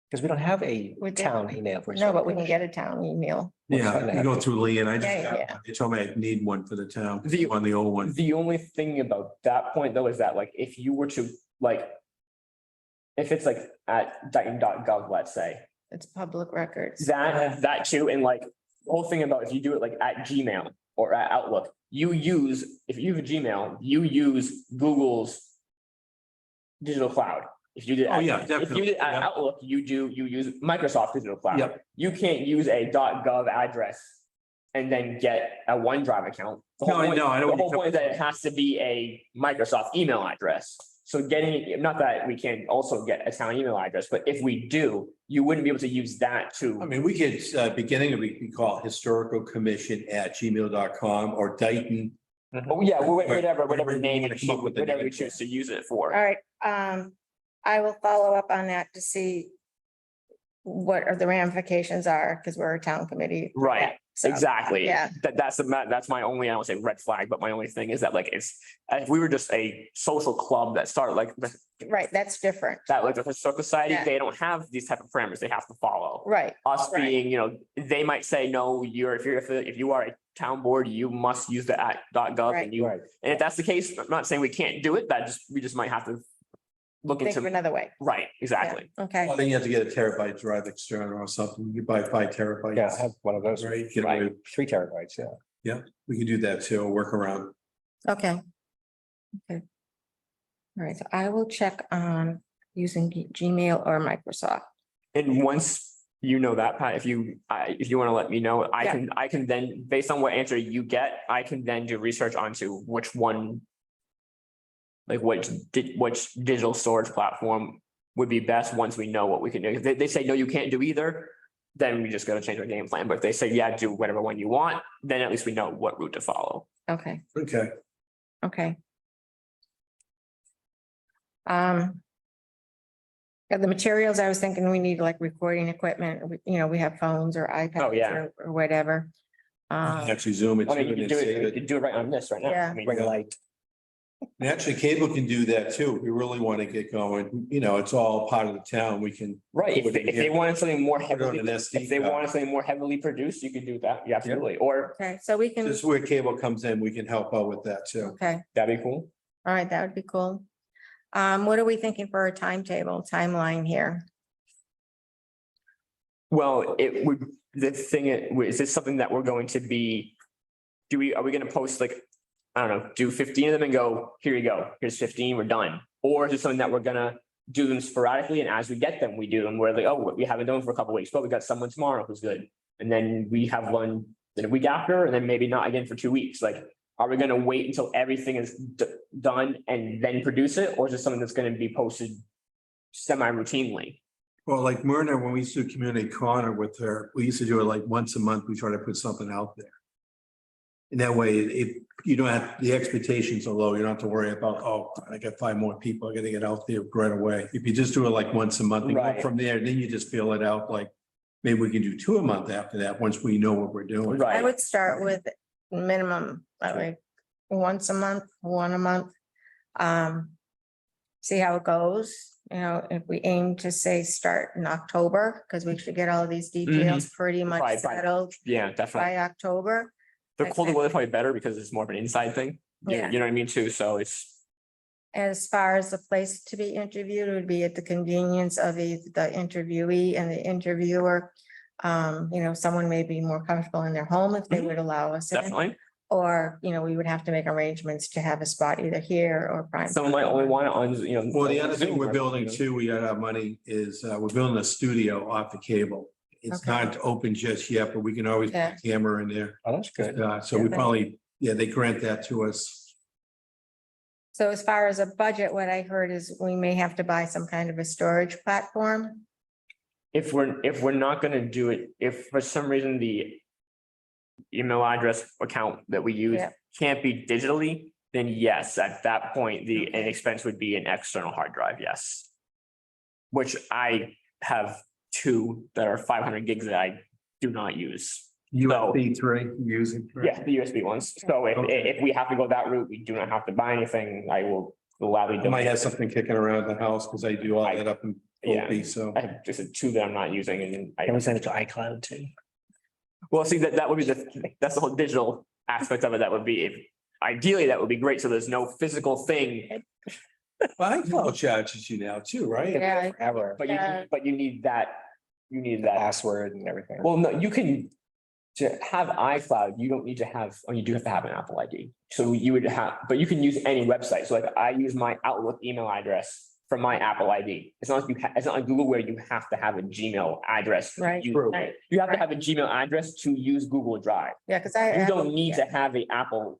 Because we don't have a With the- town email. for no, but we can historical get a town email. Yeah, you go through Lee and I just, Yeah, yeah. they told me I need one for the town, The- on the old one. the only thing about that point though, is that like, if you were to like. If it's like at Dayton.gov, let's say, It's public records. that too, and like, the whole thing about if you do it like at Gmail or at Outlook, if you have a Gmail, you use Google's. Digital cloud. If you did. Oh, yeah, If you definitely, did at yeah. Outlook, you use Microsoft Digital Cloud. Yep. You can't use a .gov address and then get a OneDrive account. The whole No, point- no, I know The what you're whole point is that it has to be a Microsoft email address. So getting, not that we can also get a town email address, but if we do, you wouldn't be able to use that I to. mean, we could, beginning of week, we call it historicalcommission@gmail.com or Dayton. Oh, yeah, whatever Whatever you name wanna and come up with the whatever we name. choose to use it All for. right, I will follow up on that to see what are the ramifications are, because we're a town committee. Right. Exactly. Yeah. That's my only, I don't say red flag, but my only thing is that like, if we were just a social club that started like, Right, that's different. that like the historical society, Yeah. they don't have these type of parameters they have to follow. Right, Us Right. being, they might say, no, if you are a town board, you must use the act.gov Right. and you, and if that's the case, I'm not saying we can't do it, we just might have to look think of into, another way. right, Yeah, exactly. okay, Well, then you have to get a terabyte drive external or something. You buy 5 terabytes. Yeah, I have one of those, Right, get Right. away. 3 terabytes, yeah. We can do that too, work around. okay. Okay. All right, so I will check on using Gmail or Microsoft. And once you know that, Pat, if you want to let me know, Yeah. I can then, based on what answer you get, I can then do research onto which one. Like which digital storage platform would be best once we know what we can do. If they say, no, you can't do either, then we just gotta change our game plan. But if they say, yeah, do whatever one you want, then at least we know what route to follow. Okay, Okay. okay. Yeah, the materials, I was thinking we need like recording equipment, we have phones or iPads. Oh, yeah. Or whatever. Actually zoom it. I mean, too you and can do then it, save you can do it right on this right now. Yeah. I mean, Bring a light. And actually, cable can do that too. If we really want to get going, it's all part of the town. We can. right, if they wanted something more Put it on heavily, an SD if they card. wanted something more heavily produced, you could do that. Yeah, absolutely. Or Okay, so we can, Just where cable comes in, we can help out with that too. okay, that'd be cool. all right, that would be cool. What are we thinking for a timeline here? Well, it would, the thing is this something that we're going to be, are we gonna post like, I don't know, do 15 of them and go, here you go, here's 15, we're done? Or is it something that we're gonna do them sporadically and as we get them, we do them, we're like, oh, we haven't done them for a couple weeks, but we got someone tomorrow who's good. And then we have one the week after, and then maybe not again for 2 weeks, like, are we gonna wait until everything is done and then produce it? Or is it something that's gonna be posted semi-routinely? Well, like Myrna, when we used to community corner with her, we used to do it like once a month. We try to put something out there. And that way, you don't have, the expectations are low. You don't have to worry about, oh, I got 5 more people. I gotta get out there right away. If you just do it like once a month and go Right. from there, then you just fill it out like. Maybe we can do 2 a month after that, once we know what we're doing. I Right, would start with minimum, like once a month, one a month. See how it goes, if we aim to say start in October, because we should get all these details pretty much Right, right. settled yeah, definitely. by October. The colder weather probably better because it's more of an inside thing. Yeah. You know what I mean, too, so it's, As far as the place to be interviewed, it would be at the convenience of the interviewee and the interviewer. Someone may be more comfortable in their home if they Mhm. would allow us in. definitely, Or, we would have to make arrangements to have a spot either here or prime. someone might only want it on, Well, the other thing Zoom, we're building you know. too, we got our money is, we're building a studio off the cable. It's Okay. not open just yet, but we can always put Yeah. a camera in there. Oh, that's good. So we Yeah. probably, they grant that to us. So as far as a budget, what I heard is we may have to buy some kind of a storage platform. if we're not gonna do it, if for some reason the email address account that we use Yeah. can't be digitally, then yes, at that point, an Okay. expense would be an external hard drive, yes. Which I have 2 that are 500 gigs that I do not use. USB 3 using. Yeah, the USB ones. So Okay. if we have to go that route, we do not have to buy anything. I will gladly. I might have something kicking around the house because I do all that up in Yeah. Volpe, so. I have just 2 that I'm not using and Can I, we send it to iCloud too? well, see, that would be that's the whole digital aspect of it. That would be, if ideally, that would be great. So there's no physical thing, Well, iCloud charges you now too, right? Yeah. Forever, but Yeah. you need that. You need that. password and everything. Well, no, you can, to have iCloud, you don't need to have, you do have to have an Apple ID. So you would have, but you can use any website. So like I use my Outlook email address from my Apple ID. It's not like it's not like Google where you have to have a Gmail address. Right, You right. you have to have a Gmail address to use Google Drive. Yeah, because I. You don't need to have a Apple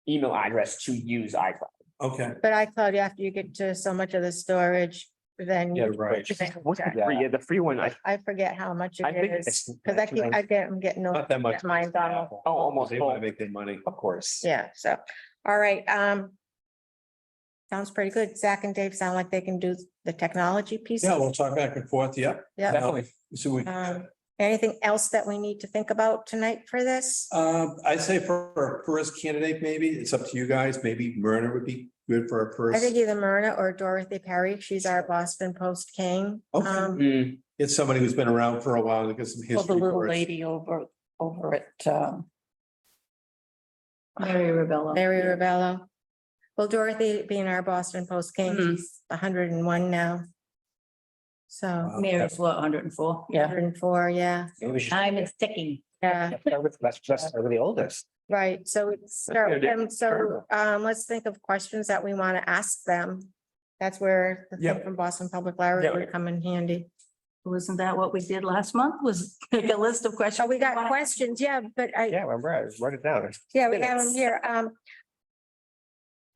email address to use iCloud. Okay, But iCloud, after you get to so much of the storage, then. yeah, right. What's the free, the free one? I forget how much I it think is, because I'm getting no, Not that much. mine's on. Oh, almost They want to full. make their money. Of course. Yeah, so, all right, sounds pretty good. Zach and Dave sound like they can do the technology piece. Yeah, we'll talk back and forth, yeah. Yeah, Definitely. So we, um, Anything else that we need to think about tonight for this? I'd say for our first candidate, maybe, it's up to you guys, maybe Myrna would be good for our I think first. either Myrna or Dorothy Perry. She's our Boston Post king. Okay. Hmm, It's somebody who's been around for a while to get some Or the history little for us. lady over at, Mary Rebello. Mary Rebello. Well, Dorothy being our Boston Post king, Mhm. she's 101 now. So Mary's what, 104? yeah. 104, yeah, Maybe we should Time is ticking. yeah, let's start with the oldest. right. So it's, That's a good idea. let's think of questions that we want to ask them. That's where the thing Yep. from Boston Public Library Yeah. would come in handy. Wasn't that what we did last month? Was make a list of questions? Oh, we got questions, yeah, but Yeah, remember, I wrote it down. yeah, we have them minutes. here.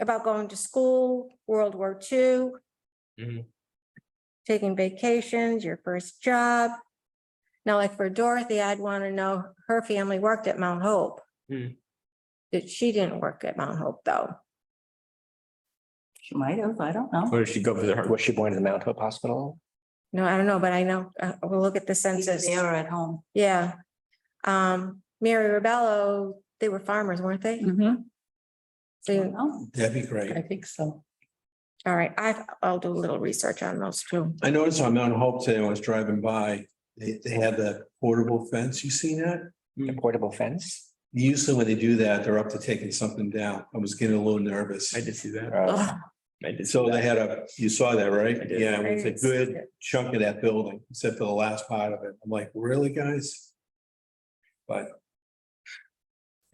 About going to school, World War II. Mhm. Taking vacations, your first job. Now, like for Dorothy, I'd want to know, her family worked at Mount Hope. Hmm. She didn't work at Mount Hope, though. She might have, I don't know. Where did she go visit her? Was she born in the Mount Hope Hospital? No, I don't know, but I know, we'll look at the Either census. there or at home. Yeah. Mary Rebello, they were farmers, weren't they? Mhm, So, Oh, That'd be I great. think so. all right, I'll do a little research on those too. I noticed on Mount Hope today, when I was driving by, they had the portable fence. You seen that? The portable fence? Usually when they do that, they're up to taking something down. I was getting a little nervous. I did see that. Uh, I did. So see they that. had you saw that, right? I did. Yeah, it was I a didn't see good it. chunk of that building, except for the last part of it. I'm like, really, guys? But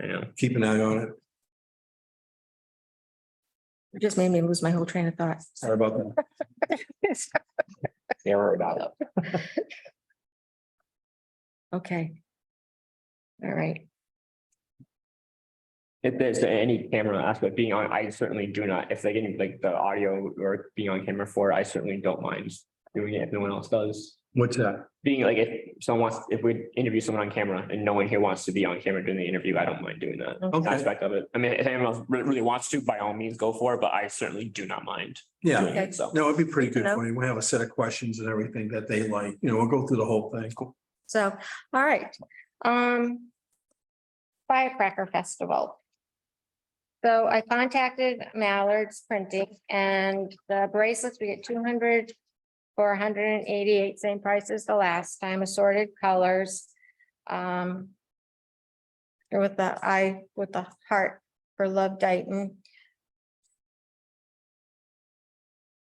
I know. keep an eye on it. It just made me lose my whole train of thought. Sorry about that. Error about it. Okay. All right, If there's any camera aspect being on, I certainly do not, if they get like the audio or being on camera for, it, I certainly don't mind doing it if no one else does. What's that? Being like, if someone wants, if we interview someone on camera and no one here wants to be on camera during the interview, I don't mind doing that Okay. aspect of it. I mean, if anyone else really wants to, by all means, go for it, but I certainly do not mind Yeah, doing it, so. no, it'd be pretty good No. for you. We'll have a set of questions and everything that they like. We'll go through the whole thing. so, all right. Firecracker Festival. So I contacted Mallard's Printing and the bracelets, we get 200 for 188, same price as the last time, assorted colors. With the heart for Love Dayton.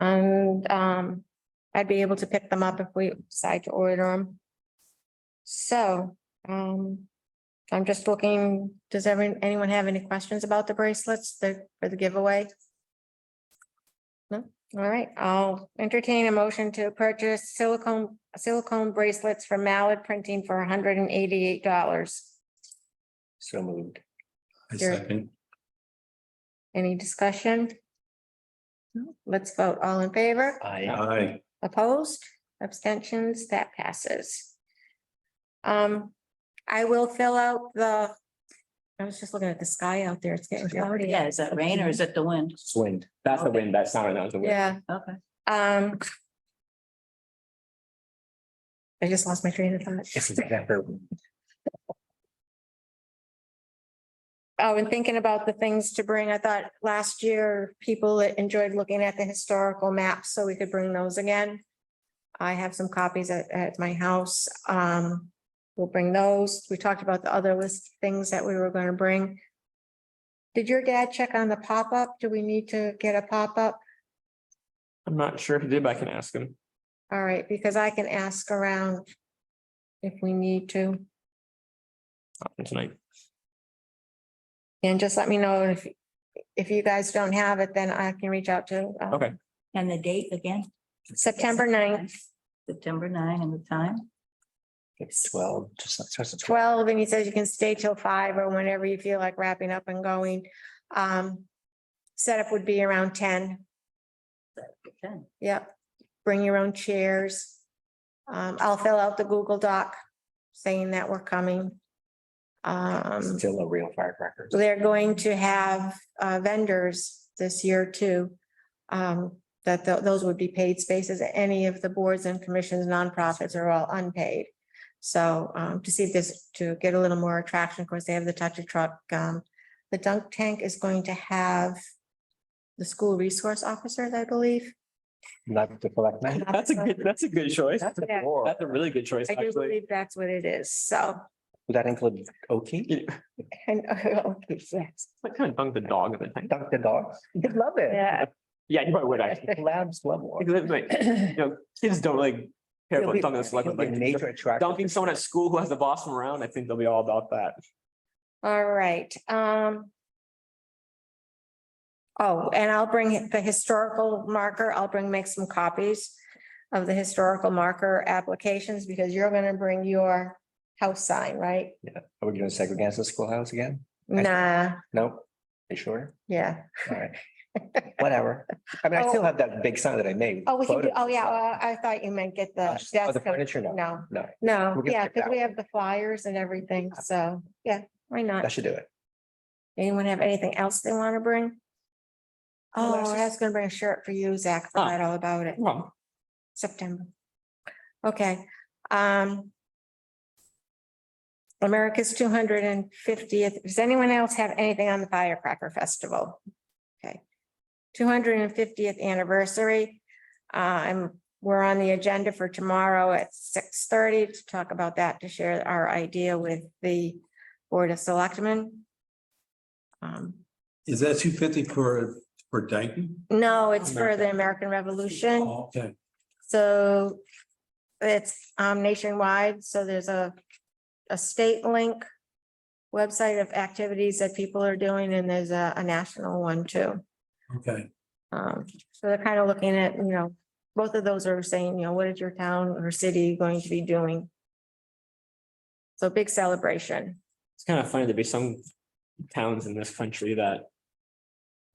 And I'd be able to pick them up if we decide to order them. So, I'm just looking, does anyone have any questions about the bracelets for the giveaway? No, all right, I'll entertain a motion to purchase silicone bracelets from Mallard Printing for $188. So moved. I Sure. second. Any discussion? Let's vote. All in favor? Aye. Opposed? Abstentions? That passes. I will fill out I was just looking at the sky out there. It's getting cloudy. yeah, is that rain or is it the wind? It's wind. That's the wind, that's not, that was the wind. Yeah, Okay. I just lost my train of thought. It's exactly. Oh, and thinking about the things to bring, I thought last year people enjoyed looking at the historical maps, so we could bring those again. I have some copies at my house. We'll bring those. We talked about the other list of things that we were going to bring. Did your dad check on the pop-up? Do we need to get a pop-up? I'm not sure if he did, but I can ask him All right, because I can ask around if we need to. tonight. And just let me know if you guys don't have it, then I can reach out to. Okay. And the date again? September 9th, September 9 and the time? It's 12, just like starts at 12, and he says you can stay till 5 or whenever you feel like wrapping up and going. Setup would be around 10. Okay. Yep. Bring your own chairs. I'll fill out the Google Doc saying that we're coming. Still no real firecrackers. They're going to have vendors this year too. Those would be paid spaces. Any of the boards and commissions, nonprofits are all unpaid. So to see if this, to get a little more attraction, of course, they have the touch a truck. The dunk tank is going to have the school resource officers, I believe. Not the selectmen. That's a good choice. That's Yeah. cool. That's a really good choice, I do actually. believe that's what it is. So. Would that include OT? and, yes. What kind of dunk the dog in the tank? Dunk the dogs? You'd love it. Yeah, Yeah, you probably would actually. Labs love water. Because, like, you know, kids don't really care about dunking the select, It'll be a like major attraction. dunking someone at school who has the boss from around. I think they'll be all about that. all right. Oh, and I'll bring the historical marker. I'll make some copies of the historical marker applications because you're gonna bring your house sign, right? Yeah. Are we doing segregate against the schoolhouse again? Nah, Nope. You sure? yeah. All right. Whatever. I mean, I still have that big sign that I made. Oh, we can do, photos oh, and yeah, stuff. well, I thought you meant get the Oh, the desk. furniture, no. No, No, no, We're gonna yeah, skip because that we have the flyers and everything, so, yeah, why that not? should do it. Anyone have anything else they want to bring? Oh, I was gonna bring a shirt for you, Zach, Oh. forgot all about it, Well, September. Okay, America's 250th, does anyone else have anything on the Firecracker Festival? Okay, 250th anniversary. We're on the agenda for tomorrow at 6:30 to talk about that, to share our idea with the Board of Selectmen. Is that 250 for Dayton? No, it's for the American Revolution. Oh, okay, So it's nationwide, so there's a state link website of activities that people are doing, and there's a national one too. okay. So they're kind of looking at, both of those are saying, what is your town or city going to be doing? So big celebration. it's kind of funny there'd be some towns in this country that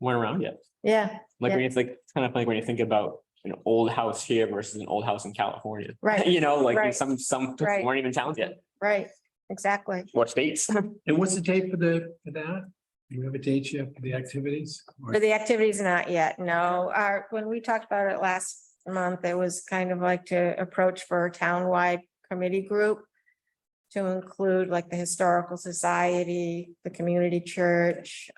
weren't around yet. Yeah, Like, Yeah. when it's like, it's kind of funny when you think about an old house here versus an old house in California. Right, You know, like right, some right. weren't even towns yet, right, exactly. or states. And what's the date for that? Do you have a date yet for the activities? Or- For the activities, not yet, no. When we talked about it last month, it was kind of like to approach for a townwide committee group to include like the Historical Society, the community church,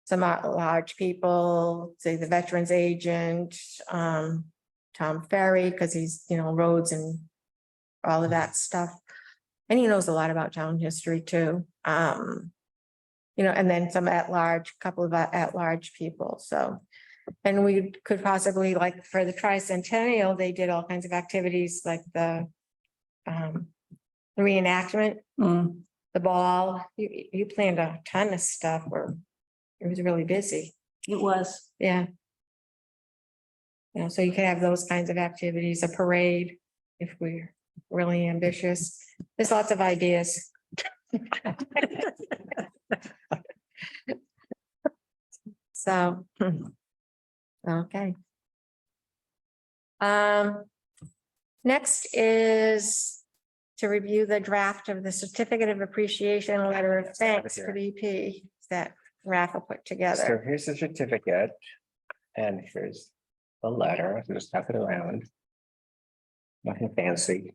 some large people, say the Veterans Agent, Tom Ferry, because he's, roads and all of that stuff. And he knows a lot about town history too. And then some couple of at-large people, so. And we could possibly, like, for the tricentennial, they did all kinds of activities like the reenactment, Mm, the ball. You planned a ton of stuff where it was really busy, It was. yeah. So you could have those kinds of activities, a parade, if we're really ambitious. There's lots of ideas. So. Okay. Next is to review the draft of the certificate of appreciation letter of thanks for the EP that Rafa put So together. here's the certificate. And here's the letter. Just tuck it around. Nothing fancy.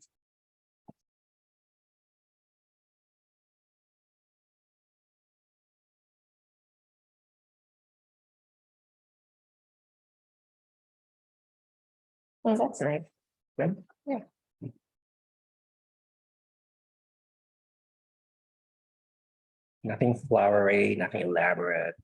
Oh, that's nice. Good. Yeah. Nothing flowery, nothing elaborate.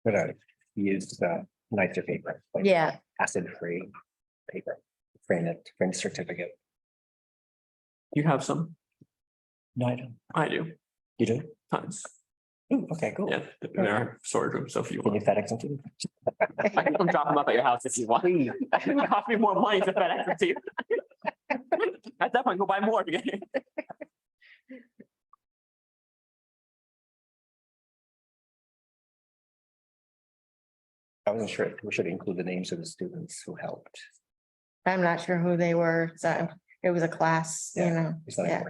But I used nicer paper, like Yeah, acid-free paper. Frame the certificate. You have some, No, I don't. I do, You do? tons, Okay, cool. yeah, in our storage room, so if you Can you want. FedEx them to me? I can come drop them up at your house if you want. Please. It would cost me more money to FedEx them to you. At that point, go buy more. I wasn't sure if we should include the names of the students who helped. I'm not sure who they were, so it was a class, you Yeah, know, It's not yeah.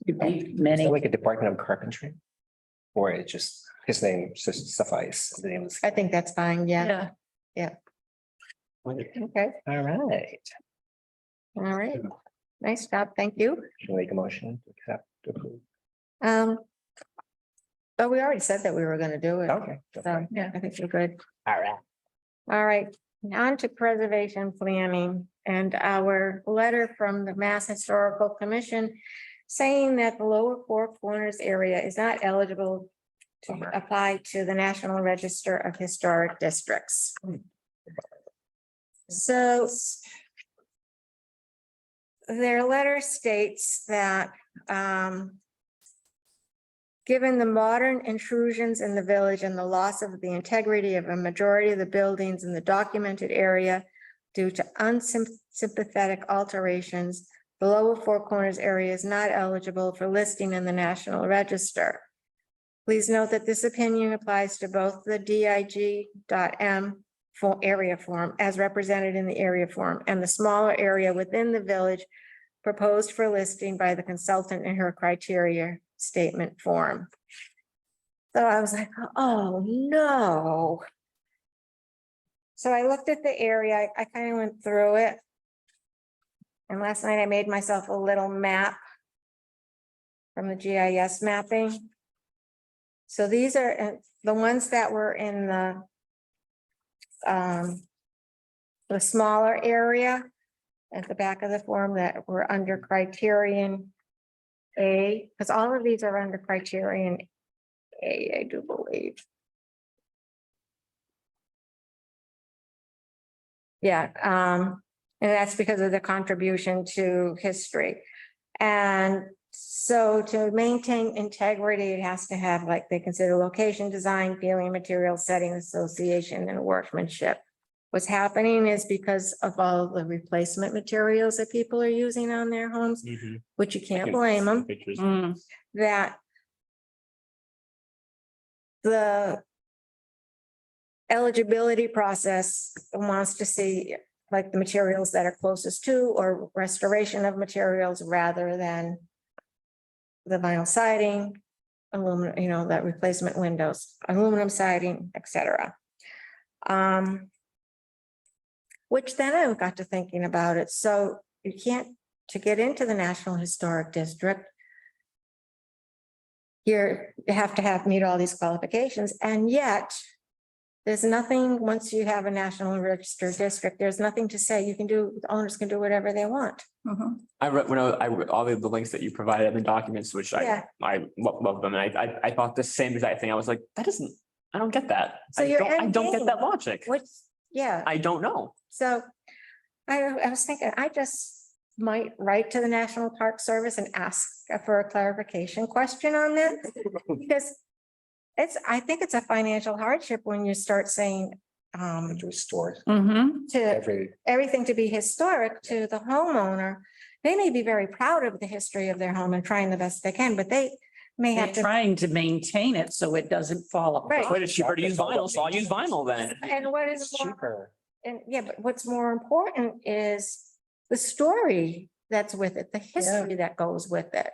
Many. like a Department of Carpentry. Or it just, his name just suffice. The name is. I think that's fine, yeah, Yeah, okay, All right. all right. Nice job, thank you. Should we make a motion to accept? to approve? But we already said that we were gonna do it, Okay. so, yeah, I think we're good. All right. All right, on to preservation planning and our letter from the Mass Historical Commission saying that the lower Four Corners area is not eligible to apply to the National Register of Historic Districts. So their letter states that given the modern intrusions in the village and the loss of the integrity of a majority of the buildings in the documented area due to unsympathetic alterations, the lower Four Corners area is not eligible for listing in the National Register. Please note that this opinion applies to both the dig.m for area form as represented in the area form and the smaller area within the village proposed for listing by the consultant in her criteria statement form. So I was like, oh, no. So I looked at the area, I kind of went through it. And last night I made myself a little map from the GIS mapping. So these are the ones that were in the smaller area at the back of the form that were under criterion A, because all of these are under criterion A, I do believe. Yeah, and that's because of the contribution to history. And so to maintain integrity, it has to have, like, they consider location, design, feeling, material, setting, association, and workmanship. What's happening is because of all the replacement materials that people are using on their homes, which you can't blame them, Pictures. that the eligibility process wants to see like the materials that are closest to or restoration of materials rather than the vinyl siding, aluminum, you know, that replacement windows, aluminum siding, etc. Which then I got to thinking about it. So you can't, to get into the National Historic District, you have to meet all these qualifications, and yet there's nothing, once you have a National Register district, there's nothing to say you can do, the owners can do whatever they want. I read, I read all the links that you provided in the documents, which Yeah. I love them, and I thought the same exact thing. I was like, that isn't, I don't get that. So your I end don't get game- that logic. Which, yeah, I don't know. so I was thinking, I just might write to the National Park Service and ask for a clarification question on this. Because I think it's a financial hardship when you start saying To restore to every, everything to be historic to the homeowner. They may be very proud of the history of their home and trying the best they can, but they may They're have to. trying to maintain it so it doesn't fall apart. Right. But it's cheaper to use vinyl, so I'll use vinyl then. And what it's is more, cheaper. and yeah, but what's more important is the story that's with it, the history that goes with it.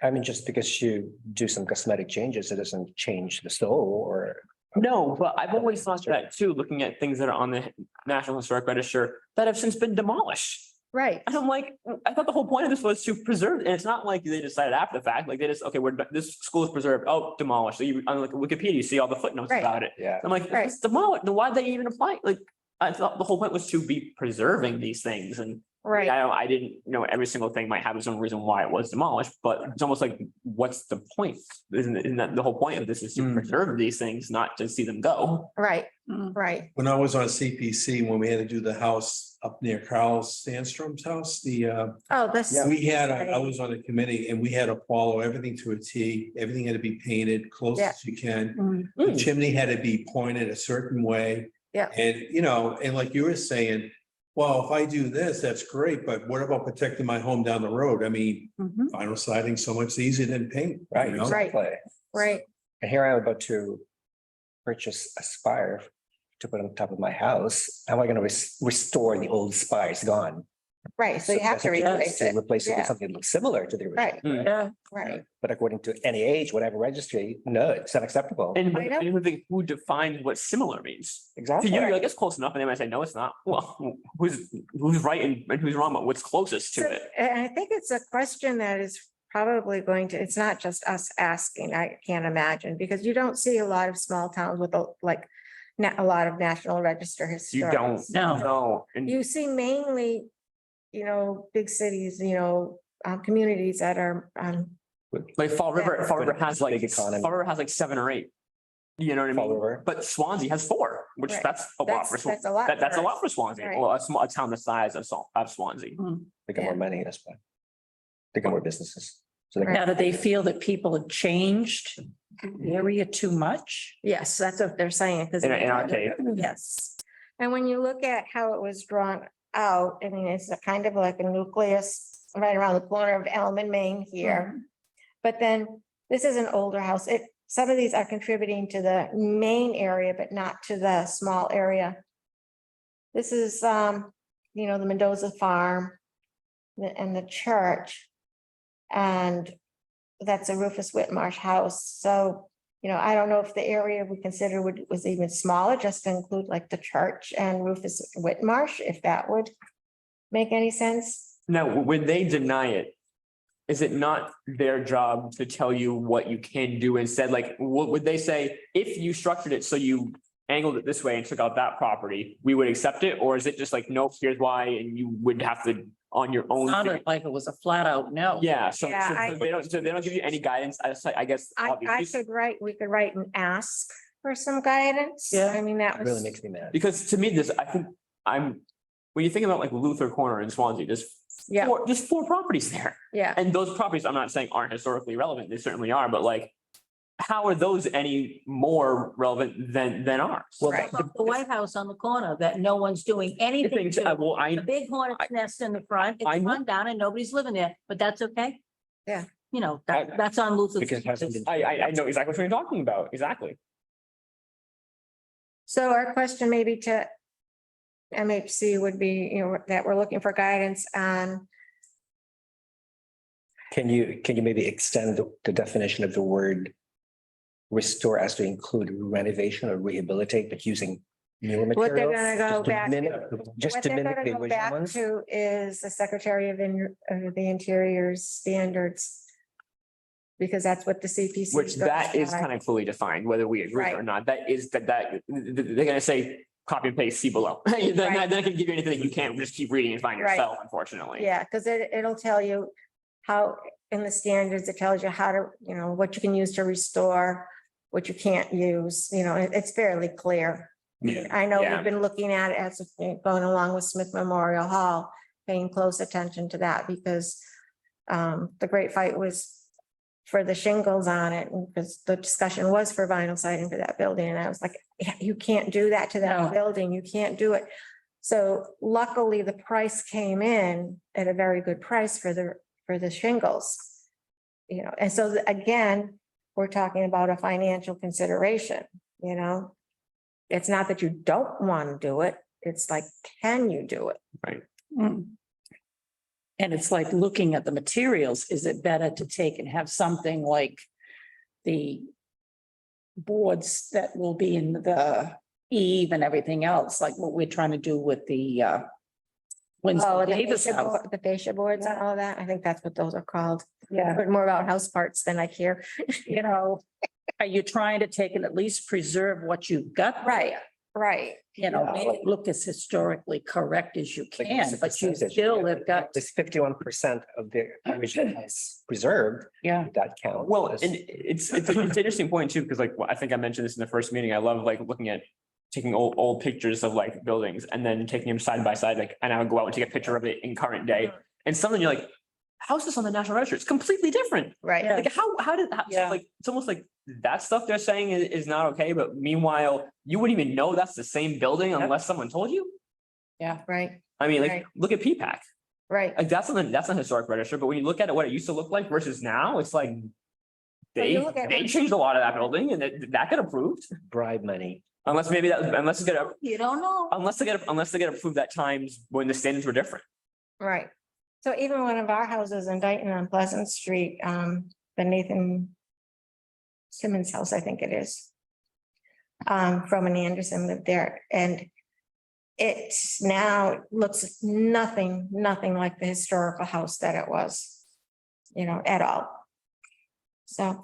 I mean, just because you do some cosmetic changes, it doesn't change the soul or. No, but I've always thought that too, looking at things that are on the National Historic Register that have since been demolished. Right. And I'm like, I thought the whole point of this was to preserve, and it's not like they decided after the fact, like they just, okay, this school is preserved, oh, demolished. So you, on like Wikipedia, you see all the footnotes Right. about it. Yeah. I'm like, Right. it's demolished, then why'd they even apply? Like, I thought the whole point was to be preserving these things, and Right. I didn't know every single thing might have its own reason why it was demolished, but it's almost like, what's the point? Isn't that the whole point of this is to Mm. preserve these things, not to see them go? Right. Mm. Right. When I was on CPC, when we had to do the house up near Carl Sandstrom's house, Oh, this. we had, I was on a committee and we had to follow everything to a T. Everything had to be painted close Yeah. as you can. Mm. The chimney had to be pointed a certain way. Yeah. And, you know, and like you were saying, well, if I do this, that's great, but what about protecting my home down the road? I mean, Mhm. vinyl siding so much easier than paint. Right, you know? Right. exactly. Right. And here I'm about to purchase Aspire to put on top of my house, how am I gonna restore the old spire? It's gone. Right, so you have to replace it. Replace it Yeah. with something that looks similar to the original. Right, Yeah, right. But according to NEH, whatever registry, no, it's unacceptable. And I know. and who think- who defines what similar means? To Exactly. you, you're like, it's close enough, and they might say, no, it's not. Well, who's right and who's wrong, but what's closest to So, it? and I think it's a question that is probably going to, it's not just us asking, I can't imagine, because you don't see a lot of small towns with a lot of National Register You historians. don't No. know. And You see mainly, big cities, communities that are, like Fall River has like, Big economy. Fall River has like 7 or 8. You know what I Fall mean? River. But Swansea has 4, which Right. that's a lot for that's a lot. that's a for lot us. for Swansea. Right. Well, a town the size of Swansea. They got Yeah. more money, that's why. They got more businesses. So they now that they feel that people have changed the area too much. Yes, that's what they're saying, because. In our case. Yes. And when you look at how it was drawn out, I mean, it's a kind of like a nucleus right around the corner of Elm and Main here. But then this is an older house. Some of these are contributing to the main area, but not to the small area. This is, the Mendoza Farm and the church. And that's a Rufus Whitmarsh house. So, I don't know if the area we consider was even smaller, just to include like the church and Rufus Whitmarsh, if that would make any sense. Now, when they deny it, is it not their job to tell you what you can do instead? Like, what would they say, if you structured it so you angled it this way and took out that property, we would accept it? Or is it just like, nope, here's why, and you would have to on your own? Sounded like it was a flat out no. Yeah, so Yeah, so they don't give you any guidance. I guess. obviously, We could write and ask for some guidance. Yeah. I mean, that It really was, makes me mad. Because to me, when you think about like Luther Corner in Swansea, yeah, there's 4 properties there. yeah. And those properties, I'm not saying aren't historically relevant, they certainly are, but like, how are those any more relevant than ours? Well, Right. The White House on the corner that no one's doing anything to. Well, The big hornet's nest in the front, I it's know. run down and nobody's living there, but that's okay. Yeah. That's on Luther. Because it hasn't been. I know exactly what you're talking about, exactly. So our question maybe to MHC would be, that we're looking for guidance on, Can you maybe extend the definition of the word restore as to include renovation or rehabilitate, but using newer what they're materials? gonna go Just to back. mimic- Just What to they're mimic gonna the go original back ones? to is the Secretary of the Interior's standards. Because that's what the CPC. Which that is goes by. kind of clearly defined, whether we agree or Right. not, that they're gonna say, copy and paste, see below. They're not gonna give you anything that you can't just keep reading and find Right. yourself, unfortunately. Yeah, because it'll tell you how, in the standards, it tells you how to, what you can use to restore, what you can't use, it's fairly clear. Yeah. I know Yeah. we've been looking at it as going along with Smith Memorial Hall, paying close attention to that because the great fight was for the shingles on it, because the discussion was for vinyl siding for that building, and I was like, "Yeah, you can't do that to No. that building, you can't do it." So luckily, the price came in at a very good price for the shingles. And so again, we're talking about a financial consideration, It's not that you don't want to do it, it's like, can you do it? Mm. And it's like looking at the materials, is it better to take and have something like the boards that will be in the eave and everything else, like what we're trying to do with the Oh, Winslow the Davis fascia house. board- the fascia boards and all that, I think that's what those are called. Yeah. But more about house parts than I care. Are you trying to take and at least preserve what you've got? Right, right. Make it look as historically correct as you Like can, but you percentage, still yeah. have got, This 51% of the original house preserved, yeah. that counts. Well, and it's an interesting point too, because like, I think I mentioned this in the first meeting, I love like looking at taking old pictures of like buildings and then taking them side by side, like, and I would go out and take a picture of it in current day. And suddenly you're like, how's this on the National Register? It's completely different. Right. Yeah. Like, how did, Yeah. like, it's almost like that stuff they're saying is not okay, but meanwhile, you wouldn't even know that's the same building unless someone told you. Right, I mean, Right. like, look at PPAC. right. Like, that's a historic register, but when you look at it, what it used to look like versus now, it's like But they you look at they what- changed a lot of that building and that got approved. Bribe money. Unless maybe that, unless it's gonna, You don't know. unless they get approved at times when the standards were different. Right. So even one of our houses in Dayton on Pleasant Street, the Nathan Simmons house, I think it is. From an Anderson lived there, and it's now looks nothing like the historical house that it was, at all. So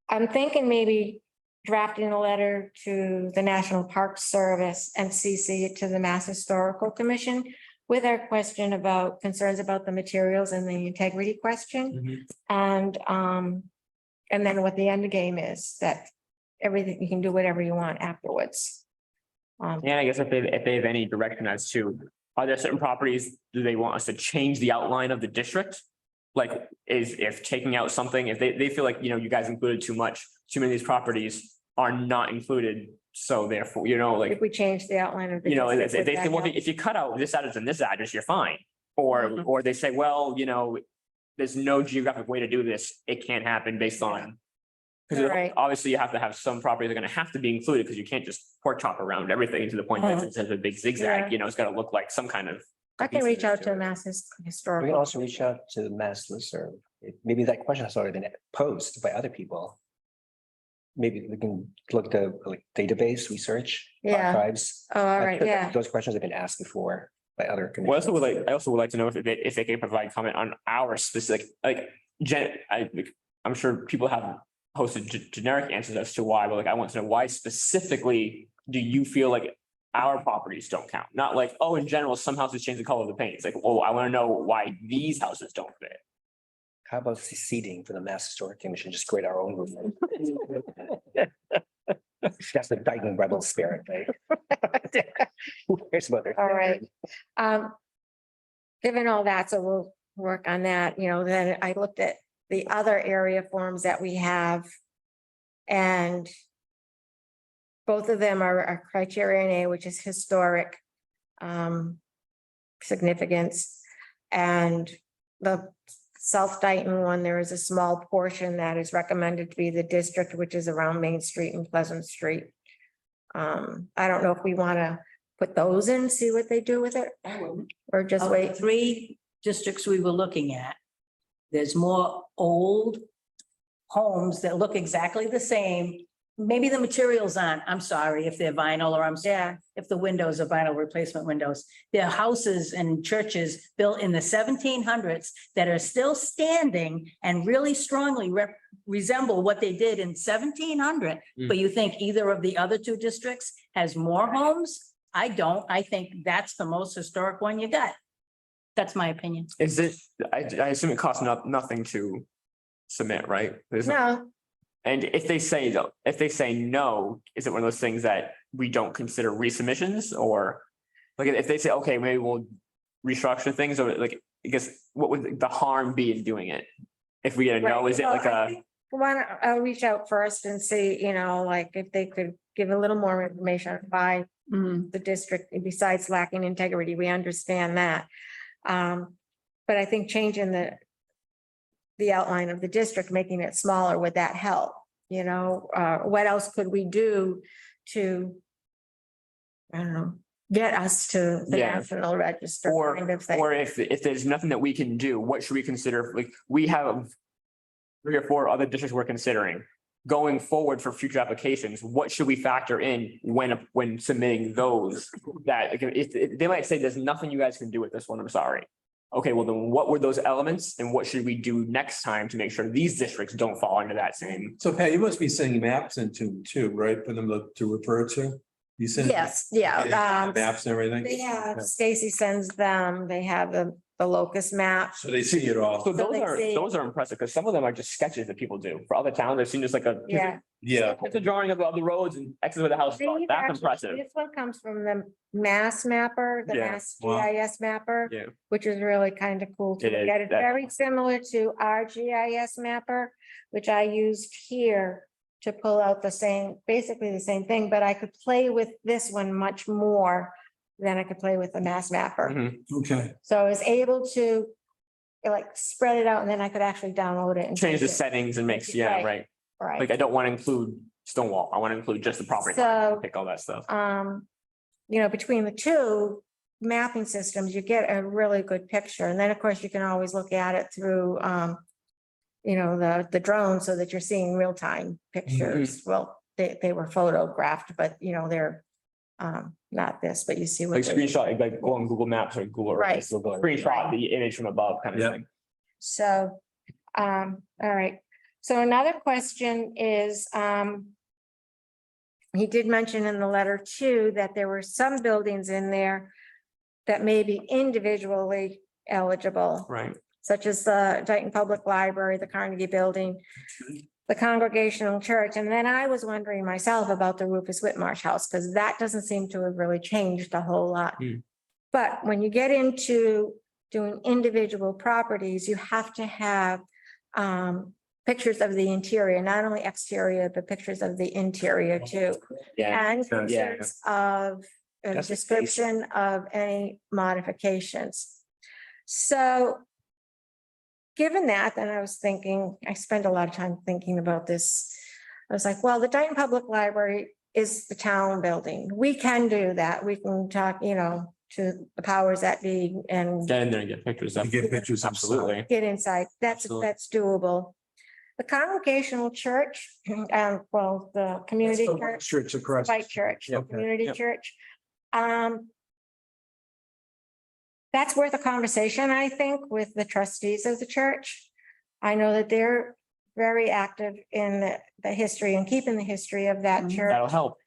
I'm thinking maybe drafting a letter to the National Park Service and CC it to the Mass Historical Commission with our question about concerns about the materials and the integrity question. And then what the end game is, that everything, you can do whatever you want afterwards. And I guess if they have any direction as to, are there certain properties, do they want us to change the outline of the district? Like, if taking out something, if they feel like, you guys included too much, too many of these properties are not included. So therefore, like, If we change the outline of the. if district, they would say, that well, help? if you cut out this address and this address, you're fine. Or they say, well, there's no geographic way to do this. It can't happen based on. Because Right. obviously you have to have some properties that are gonna have to be included because you can't just pork chop around everything to the point that it's a big zigzag, it's gotta look like some kind of. I can reach out to cohesiveness Mass We can Historical. also reach out to the Mass listserv. Maybe that question has already been posed by other people. Maybe we can look to like database research, Yeah. archives. Oh, all I'm right, sure yeah. Those questions have been asked before by other. Well, I commissions. also would like to know if they can provide comment on our specific, I'm sure people have posted generic answers as to why, but like, I want to know why specifically do you feel like our properties don't count? Not like, oh, in general, some houses change the color of the paint. It's like, oh, I want to know why these houses don't fit. How about seating for the Mass Historic Commission? Just create our own room. That's the Dayton rebel spirit, right? Who cares about their- All right. Given all that, so we'll work on that, then I looked at the other area forms that we have. And both of them are criterion A, which is historic significance. And the South Dayton one, there is a small portion that is recommended to be the district, which is around Main Street and Pleasant Street. I don't know if we want to put those in, see what they do with it, I wouldn't. or just Of the wait. 3 districts we were looking at, there's more old homes that look exactly the same. Maybe the materials aren't, I'm sorry, if they're vinyl, or if the windows are vinyl replacement windows. They're houses and churches built in the 1700s that are still standing and really strongly resemble what they did in 1700. But you think either of the other 2 districts has more homes? I don't. I think that's the most historic one you got. That's my opinion. Is it, I assume it costs nothing to submit, right? No, And if they say no, is it one of those things that we don't consider resubmissions, or like if they say, okay, maybe we'll restructure things, or like, I guess, what would the harm be in doing it? If we get a no, Right. is it Well, like I a, think I'll reach out first and see, like if they could give a little more information by the district, besides lacking integrity, we understand that. But I think changing the outline of the district, making it smaller, would that help? What else could we do to, I don't know, get us to the Yeah. National Register kind of thing? or if there's nothing that we can do, what should we consider? Like, we have 3 or 4 other districts we're considering. Going forward for future applications, what should we factor in when submitting those? That, like, if they might say, there's nothing you guys can do with this one, I'm sorry. Okay, well then what were those elements and what should we do next time to make sure these districts don't fall into that same? So Pat, you must be sending maps into them too, right, for them to refer to? You send. Yes, yeah. Maps and everything? They have, Stacy sends them, they have the locust map. So they see it all. So they those are impressive, because some of them are just sketches that people do. For other towns, I've seen just like a. Yeah. Yeah. It's a drawing of the roads and X's where the house. These That's actually- impressive. This one comes from the Mass Mapper, the Yeah, Mass wow. GIS Mapper. Yeah. Which is really kind of cool to It look is, at. It's that- very similar to our GIS Mapper, which I used here to pull out basically the same thing, but I could play with this one much more than I could play with the Mass Mapper. Mhm. Okay. So I was able to like spread it out, and then I could actually download it and Change the use it. settings and makes, yeah, Right. right. Right. Like, I don't want to include stone wall. I want to include just the property So- line, pick all that stuff. Between the two mapping systems, you get a really good picture. And then, of course, you can always look at it through, the drone so that you're seeing real-time pictures. Well, they were photographed, but they're not this, but you see what. Like they- screenshot, like go on Google Maps or Google Earth, Right. screenshot the image from above kind of Yeah. thing. So, all right. So another question is, he did mention in the letter too, that there were some buildings in there that may be individually eligible, Right. such as the Dayton Public Library, the Carnegie Building, the Congregational Church. And then I was wondering myself about the Rufus Whitmarsh House, because that doesn't seem to have really changed a whole lot. Hmm. But when you get into doing individual properties, you have to have pictures of the interior, not only exterior, but pictures of the interior too. Yeah. And Yeah. pictures of a That's description of any modifications. So given that, then I was thinking, I spent a lot of time thinking about this. I was like, well, the Dayton Public Library is the town building. We can do that. We can talk, to the powers that be and Get in there and get pictures. You get pictures of stuff. Absolutely. get inside. Absolutely. That's doable. The Congregational Church, the community church, Church across. White Church, the Yep. community Yep. church. That's worth a conversation, I think, with the trustees of the church. I know that they're very active in the history and keeping the history of that church. That'll help.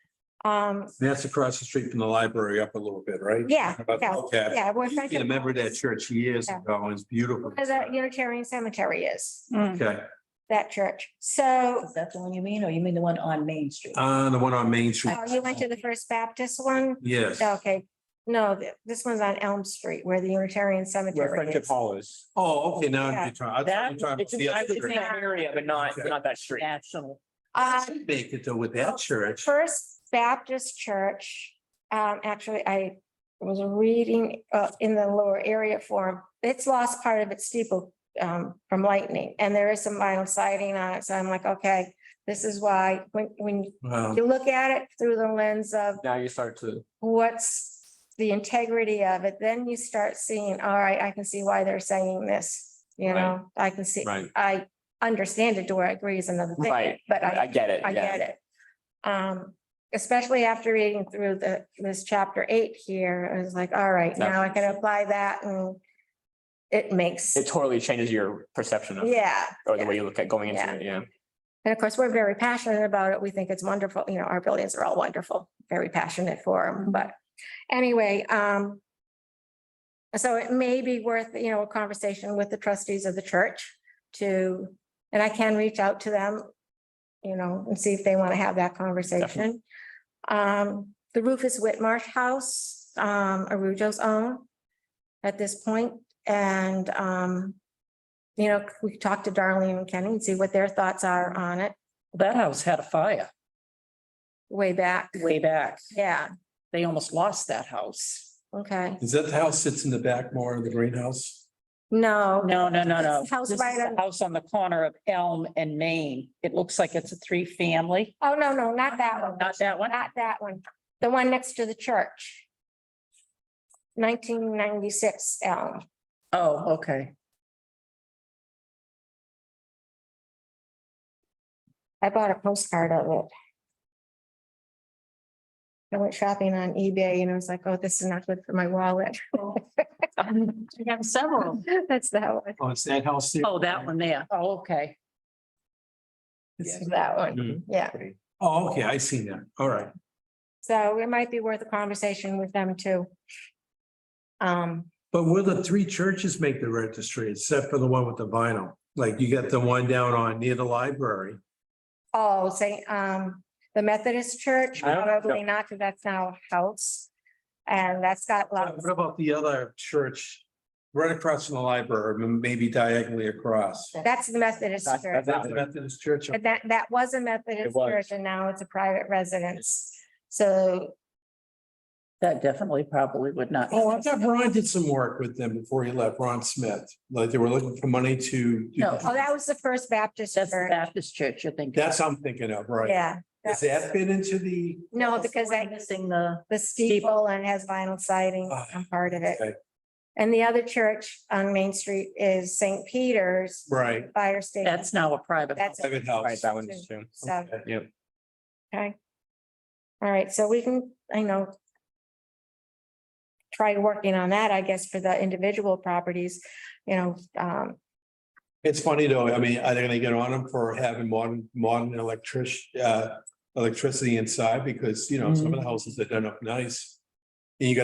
That's across the street from the library up a little bit, right? Yeah, yeah, Okay. yeah. we're I remember that church years Yeah. ago. It was beautiful. Where the Unitarian Cemetery is, Okay, that church. So, Is that the one you mean, or you mean the one on Main Street? the one on Main Street. oh, you went to the First Baptist one? Yes. Okay, no, this one's on Elm Street where the Unitarian Where Cemetery Friendship is. Hall is. Oh, okay, now Yeah. I'm trying. That- I'm talking it's about the in- I other was church. in- Area, but not that street. National. Make it though with that church. First Baptist Church, actually, I was reading in the lower area forum, it's lost part of its steeple from lightning, and there is some vinyl siding on it, so I'm like, okay, this is why, when Wow. you look at it through the lens of Now you start to, what's the integrity of it, then you start seeing, all right, I can see why they're saying this, I can see, right, I understand it, do I agree is another thing, right. but I get it. I yeah. get it. Especially after reading through this chapter 8 here, I was like, all right, now I can apply that and it makes, It totally changes your perception of, yeah. or the yeah. way you look at going into Yeah. it, yeah. And of course, we're very passionate about it. We think it's wonderful. Our buildings are all wonderful, very passionate for them, but anyway, so it may be worth, a conversation with the trustees of the church and I can reach out to them, and see if they want to have that conversation. The Rufus Whitmarsh House, Arujo's own at this point, and, we talked to Darlene and Kenny and see what their thoughts are on it That house had a fire way back. way back. Yeah, They almost lost that house. okay. Is that the house sits in the back more of the greenhouse? No. No. This house This is right the on- house on the corner of Elm and Main. It looks like it's a 3-family. Oh, no, not that one. Not that one? Not that one. The one next to the church. 1996 Elm. Oh, okay. I bought a postcard of it. I went shopping on eBay and I was like, oh, this is not good for my wallet. You have several. That's that one. Oh, it's that house there? Oh, that one there. Oh, okay. This is that one. Mhm. Yeah. Oh, okay, I see that. All right. So it might be worth a conversation with them too. But will the three churches make the registry except for the one with the vinyl? Like you got the one down on near the library. Oh, say, the Methodist Church, I don't know. probably not, because that's now a house. And that's got lots. What about the other church right across from the library, maybe diagonally across? That's the Methodist That's- Church. Is that the Methodist church? But that was a Methodist It was. church and now it's a private residence. So, That definitely probably would not. Oh, I thought Ron did some work with them before he left, Ron Smith. Like they were looking for money to. No. oh, that was the First Baptist That's the Church. Baptist church, you're thinking. That's what I'm thinking of, right? Yeah, Does that fit into the? No, because that, Missing the, the steeple and has vinyl siding, Ah, I'm part of it. okay. And the other church on Main Street is St. Peter's Right, Fire Station. That's now a private. That's, private house. Right, that one's too. so, Okay. Yep. okay. All right, so we can, I know, try working on that, I guess, for the individual properties, you know, It's funny though, I mean, are they gonna get on them for having modern electricity inside? Because, you know, some of the houses are done up nice. And you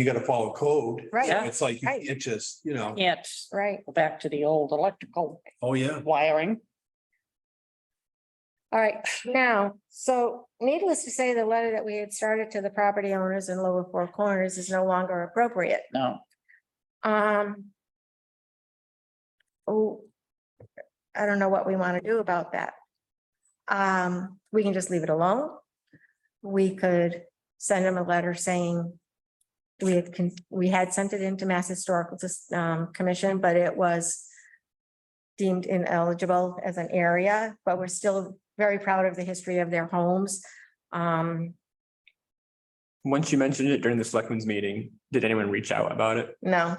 gotta follow code. Right. So It's like, you Right. can't just, you know, Can't right. go back to the old electrical oh, yeah. wiring. All right, now, so needless to say, the letter that we had started to the property owners in Lower Four Corners is no longer appropriate. No, Oh, I don't know what we want to do about that. We can just leave it alone. We could send them a letter saying we had sent it into Mass Historical Commission, but it was deemed ineligible as an area, but we're still very proud of the history of their homes. Once you mentioned it during the selectmen's meeting, did anyone reach out about it? No,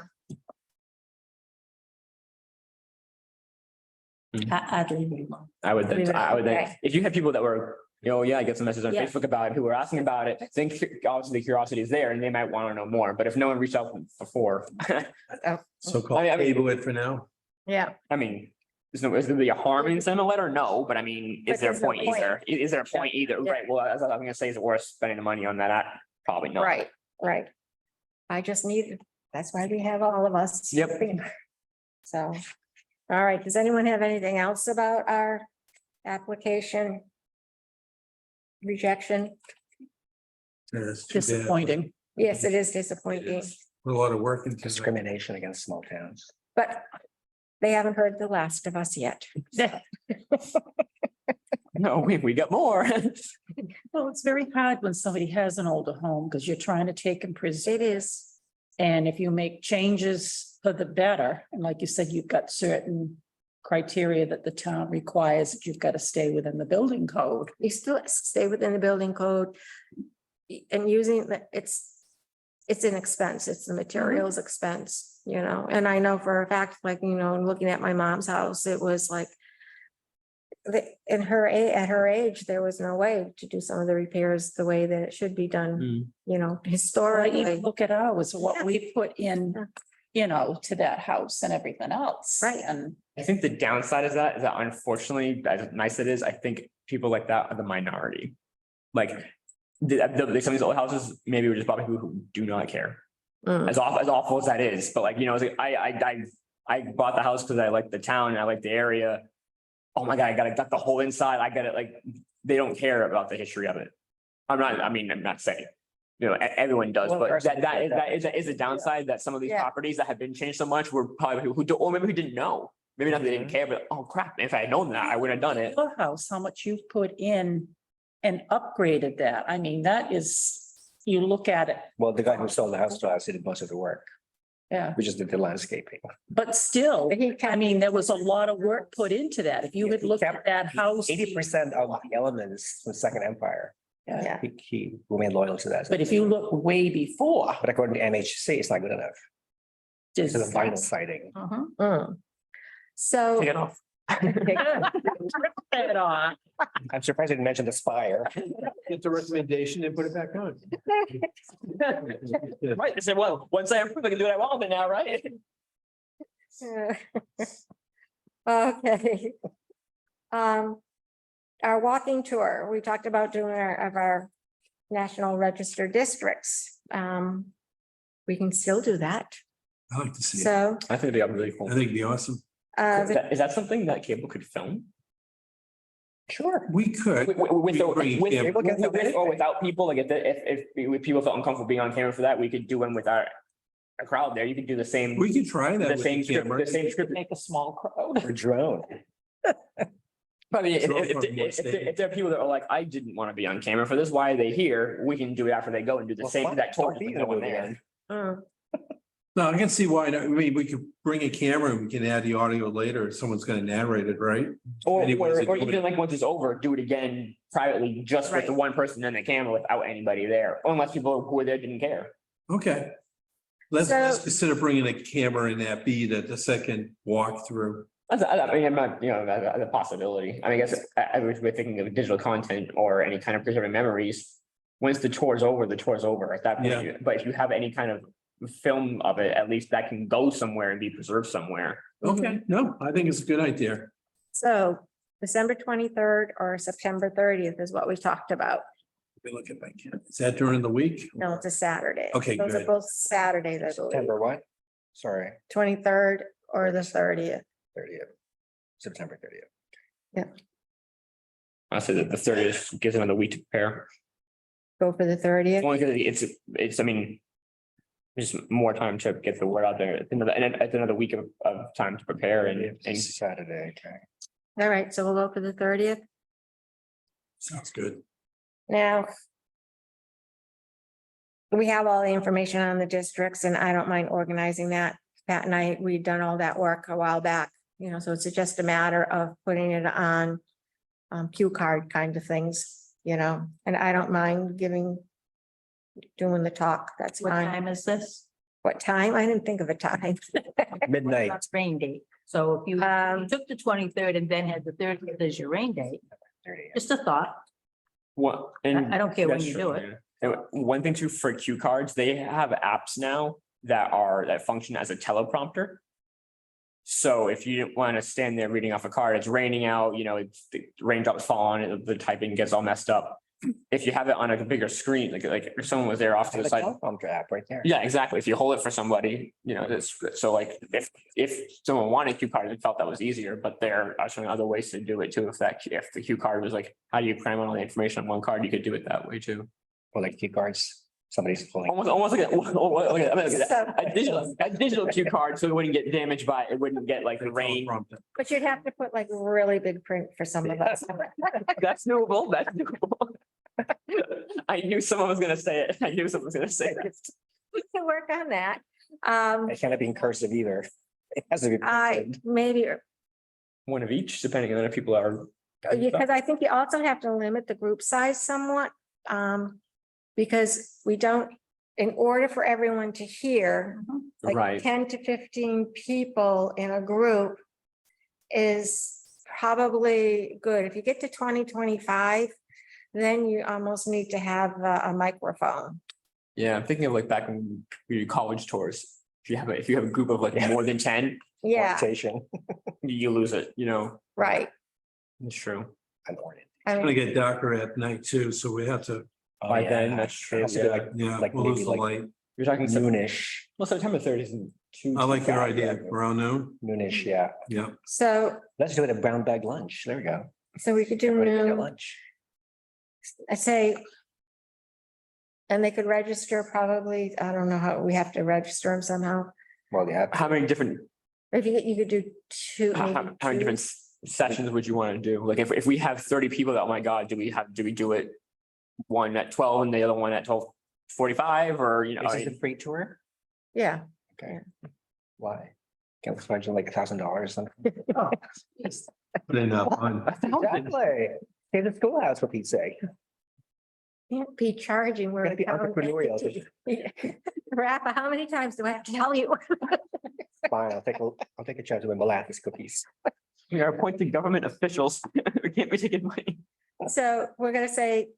I'd leave it alone. I would Leave think, it I would think, okay. if you have people that were, yeah, I get some messages on Yeah. Facebook about it, who were asking about it, think obviously the curiosity is there and they might want to know more, but if no one reached out before. So called I mean- table it for now. yeah, I mean, is there be a harm in sending a letter? No, but I mean, But is there a there's no point point. either? Is there a point either? Yeah. Right, well, as I'm gonna say, is it worth spending the money on that? Probably not. right, right. I just need, that's why we have all of us. Yep. So, all right, does anyone have anything else about our application? Rejection? That's too bad. Disappointing. Yes, it is It disappointing, is. A lot of work into this. Discrimination against small towns. but they haven't heard the last of us yet. No, we got more. Well, it's very hard when somebody has an older home because you're trying to take and preserve. It is, And if you make changes for the better, and like you said, you've got certain criteria that the town requires, that you've got to stay within the building code. you still stay within the building code. And using it's an expense, it's the materials expense, you know, and I know for a fact, like, you know, looking at my mom's house, it was like. At her age, there was no way to do some of the repairs the way that it should be done, you know, Or even historically. look at ours, Yeah. what we put in, you know, to that house and everything else. Right. And I think the downside is that unfortunately, as nice it is, I think people like that are the minority. Like, some of these old houses, maybe we're just probably people who do not care. Mm. As awful as that is, but like, you know, it's like, I bought the house because I like the town and I like the area. Oh my God, I got the whole inside. I got it. Like, they don't care about the history of it. I'm not saying, you know, everyone does, One but person that is a downside that some of these Yeah. properties that have been changed so much were probably people who don't, or maybe who didn't know. Maybe not that they didn't care, but oh crap, if I had known that, I would have done it. your house, how much you've put in and upgraded that. I mean, that is, you look at it, Well, the guy who sold the house to us did most of the work. yeah, We just did the landscaping. but still, He I kept- mean, there was a lot of work put into that. If you had looked at that house. 80% of the elements from Second Empire. Yeah, He remained loyal to that. But if you look way before. But according to MHC, it's not good enough. It's the just- vinyl siding. Uh-huh. Mm. So. Take it off. Take it off. I'm surprised you didn't mention the spire. Get the recommendation and put it back on. Right, I said, well, once I approve, I can do what I want with it now, right? Okay. Our walking tour, we talked about doing our National Register districts. We can still do that. I like to see it. So, I think it'd be really cool. I think it'd be awesome. Is that something that cable could film? Sure. We could. Or without people, like if people felt uncomfortable being on camera for that, we could do one with our a crowd there. You could do the same. We could try that The with same the script, camera. the same script. Make a small crowd. Or drone. But if Throw it from one if stage. there are people that are like, I didn't want to be on camera for this, why are they here? We can do it after they go and do the Well, same fine. exact tour Don't be with in no the one movie there. then. No, I can see why, not. I mean, we could bring a camera and we can add the audio later, if someone's gonna narrate it, right? Or, Anyways, or it would- even like once it's over, do it again privately, just with the Right. one person and the camera without anybody there, unless people who were there didn't care. Okay. Let's So- consider bringing a camera in that be the second walkthrough. I mean, I'm not, a possibility. I mean, I guess I was thinking of digital content or any kind of preserving memories. Once the tour's over, the tour's over at that Yeah. point. But if you have any kind of film of it, at least that can go somewhere and be preserved somewhere. Okay, no, I think it's a good idea. So December 23rd or September 30th is what we talked about. We look at my camera. Is that during the week? No, it's a Saturday. Okay, Those are good. both Saturdays, I believe, September what? Sorry, 23rd or the 30th. 30th. September 30th. I say that the 30th gives another week to prepare. Go for the 30th. Only because it's, I mean. Just more time to get the word out there. It's another week of time to prepare and Saturday, okay. All right, so we'll go for the 30th. Sounds good. Now. We have all the information on the districts and I don't mind organizing that. Pat and I, we've done all that work a while back, so it's just a matter of putting it on. Cue card kind of things, and I don't mind doing the talk, that's What fine. time is this? What time? I didn't think of a time. Midnight. That's rain date. So if you Um, took the 23rd and then had the 30th as your rain date, 30th. just a thought. what, I and. I don't care when That's you true, do it. yeah. And one thing too, for cue cards, they have apps now that function as a teleprompter. So if you didn't want to stand there reading off a card, it's raining out, it's the raindrops fall on it, the typing gets all messed up. If you have it on a bigger screen, like if someone was there off to Have the a side. teleprompter app right there. Yeah, exactly. If you hold it for somebody, this, so like if someone wanted cue cards, it felt that was easier, but there are some other ways to do it too. If the cue card was like, how do you cram all the information on one card? You could do it that way too. Or like key cards, somebody's pulling. Almost like So- a digital cue card, so it wouldn't get damaged by, it wouldn't get like the rain. But you'd have to put like really big print for some of us. That's doable, that's doable. I knew someone was gonna say it. I knew someone was gonna say it. We can work on that. It cannot be in cursive either. It has to be. I printed. maybe, One of each, depending on if people are. because I think you also have to limit the group size somewhat. Because we don't, in order for everyone to hear, like Right, 10 to 15 people in a group is probably good. If you get to 20, 25, then you almost need to have a microphone. yeah, I'm thinking of like back when we did college tours. If you have a group of like more than 10, Yeah, Orientation. you lose it, right. it's true. An orient. I It's mean, gonna get darker at night too, so we have to, By then, that's It true. has to be like yeah, Like we'll lose maybe the like- light. You're talking, noonish, well, September 30th isn't too. I like your bad. idea, around noon, noonish, yeah. yeah. So, Let's do it at brown bag lunch. There we go. so we could do Everybody get noon, lunch. I say. And they could register probably, I don't know how, we have to register them somehow. Well, yeah. How many different, If you could do two. how maybe many two. different sessions would you want to do? Like if we have 30 people, oh my God, do we do it? One at 12 and the other one at 12:45 or, Is this a free tour? Yeah, Okay. Why? Can't we charge them like $1,000 or something? Put in fun. Exactly. Hey, the schoolhouse, for Pete's sake. can't be charging. We're Gotta be a town entrepreneurial. entity. Rafa, how many times do I have to tell you? Fine, I'll take a charge of my molasses cookies. We are appointed government officials. We can't be taking money. So we're gonna say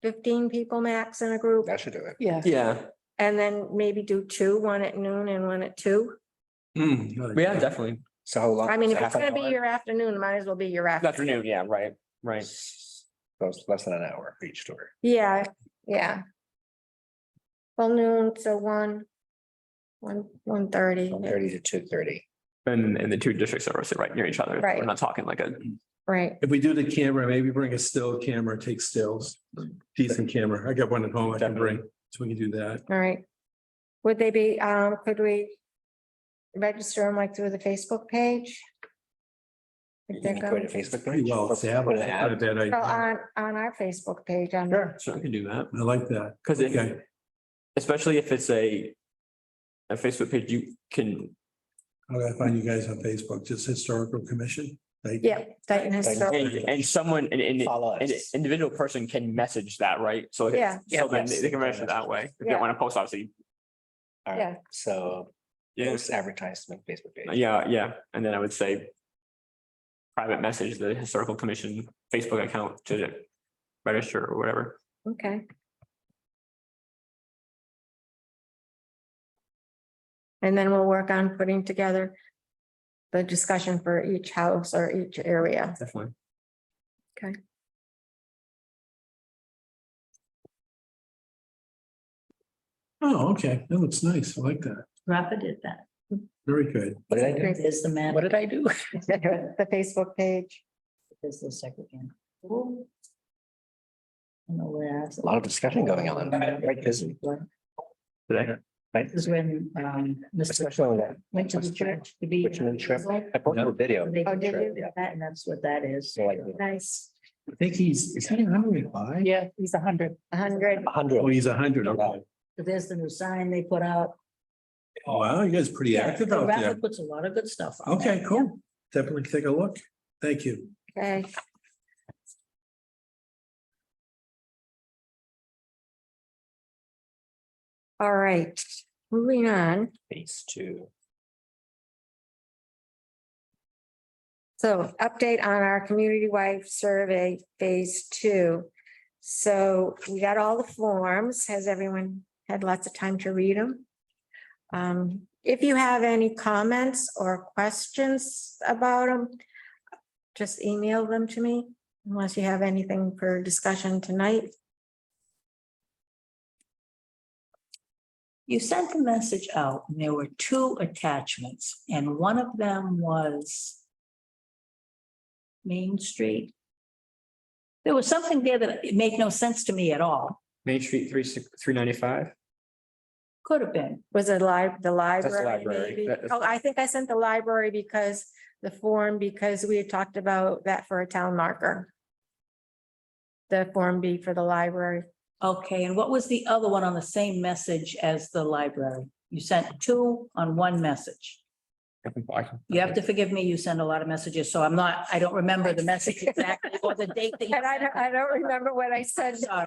15 people max in a group, That should do it. Yeah, Yeah, and then maybe do two, one at noon and one at 2. yeah, definitely. So how long? I mean, if so it's half an gonna be hour? your afternoon, it might as well be your afternoon. Afternoon, yeah, right. So it's less than an hour for each tour. Yeah, yeah. Well, noon, so 1:30, 1:30 to 2:30. And the two districts are also right near each other. Right. We're not talking like a, right? If we do the camera, maybe bring a still camera, take stills, decent camera. I got one at home I can bring, so we can do that. All right. Would they be, could we register them like through the Facebook page? If You they're can create a going, Facebook Pretty page. well Put established. an Not a ad. bad well, idea. on our Facebook page, on. Sure, so I can do that. I like that. Because Okay, especially if it's a Facebook page, you can, How do I find you guys on Facebook? Just Historical Commission? Like- Yeah, Dayton Historical. and someone, Follow an us. individual person can message that, right? So. Yeah. So then Yes. they can message it that way. If they Yeah. want to post, obviously, All Yeah. right, so yeah, post advertisement, Facebook page. yeah. And then I would say private message the Historical Commission Facebook account to register or whatever. Okay. And then we'll work on putting together the discussion for each house or each area. Definitely. Oh, okay. That looks nice. I like that. Rafa did that. Very good. What did I do? There's the map. What did I do? The Facebook page. There's the second one. I don't know where else. A lot of discussion going on. Right, busy. Today. Right? This is when, Mr. Especially when that went to the church to be. Richmond trip. I posted a video. They Oh, did you? did that, and that's what that is. So like Nice. I think is he 105? Yeah, he's 100. 100. 100. Oh, he's 100. Okay. So there's the new sign they put out. Oh, wow, you guys are pretty active out Rafa there. puts a lot of good stuff on. Okay, there. cool. Definitely take a look. Thank you. Okay. All right, moving on. Phase 2. So update on our community-wide survey phase 2. So we got all the forms. Has everyone had lots of time to read them? If you have any comments or questions about them, just email them to me unless you have anything for discussion tonight. You sent the message out, and there were 2 attachments, and one of them was Main Street. There was something there that it made no sense to me at all. Main Street 395. Could have been. Was it the library? library. maybe? That is- Oh, I think I sent the library because the form, because we had talked about that for a town marker. The Form B for the library. Okay, and what was the other one on the same message as the library? You sent 2 on one message. You have to forgive me, you send a lot of messages, so I don't remember the message exactly or the date that you. And I don't remember what I said. Sorry.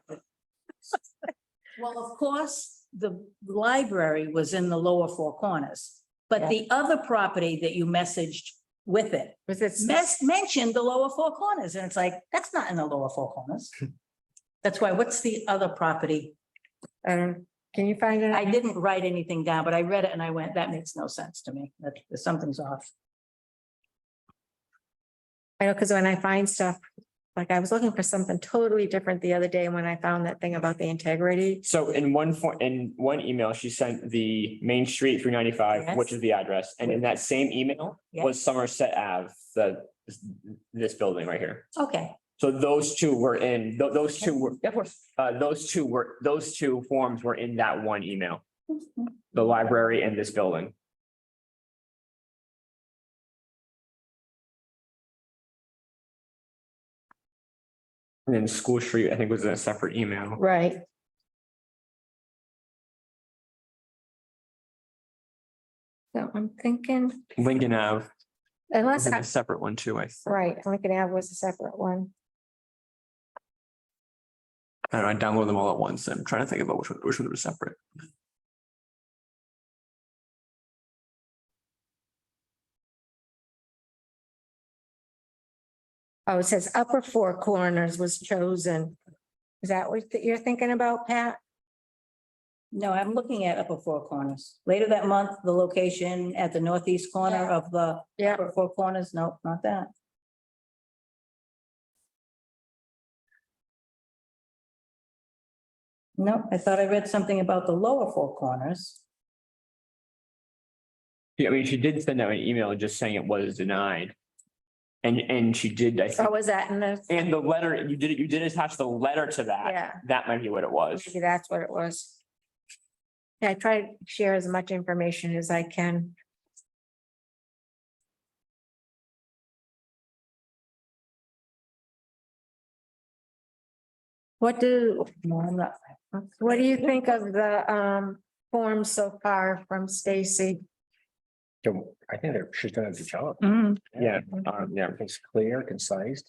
Well, of course, the library was in the lower 4 corners, but the other property that you messaged with it Was it? mentioned the lower 4 corners, and it's like, that's not in the lower 4 corners. That's why, what's the other property? Can you find it? I didn't write anything down, but I read it and I went, that makes no sense to me. That something's off. I know, because when I find stuff, like I was looking for something totally different the other day when I found that thing about the integrity. So in one email, she sent the Main Street 395, Yes. which is the address, and in that same email Yeah. was Somerset Ave, this building right here. Okay, So those 2 were in, those 2 were, those 2 forms were in that one email, the library and this building. And then School Street, I think, was in a separate email. Right. So I'm thinking, Lincoln Ave unless, was in I a separate one too, I think. right, Lincoln Ave was a separate one. I don't know, I downloaded them all at once. I'm trying to think about which one was separate. Oh, it says upper 4 corners was chosen. Is that what you're thinking about, Pat? no, I'm looking at upper 4 corners. Later that month, the location at the northeast corner Yeah. of the Yeah. upper 4 corners, nope, not that. No, I thought I read something about the lower 4 corners. Yeah, I mean, she did send out an email just saying it was denied. And she did, I Or think, was that in the, and the letter, you did attach the letter to that. yeah, That might be what it was. maybe that's what it was. Yeah, I try to share as much information as I can. What do, No, I'm not. what do you think of the forms so far from Stacy. So I think she's done a good job. Mm, Yeah, yeah. It's clear, concise.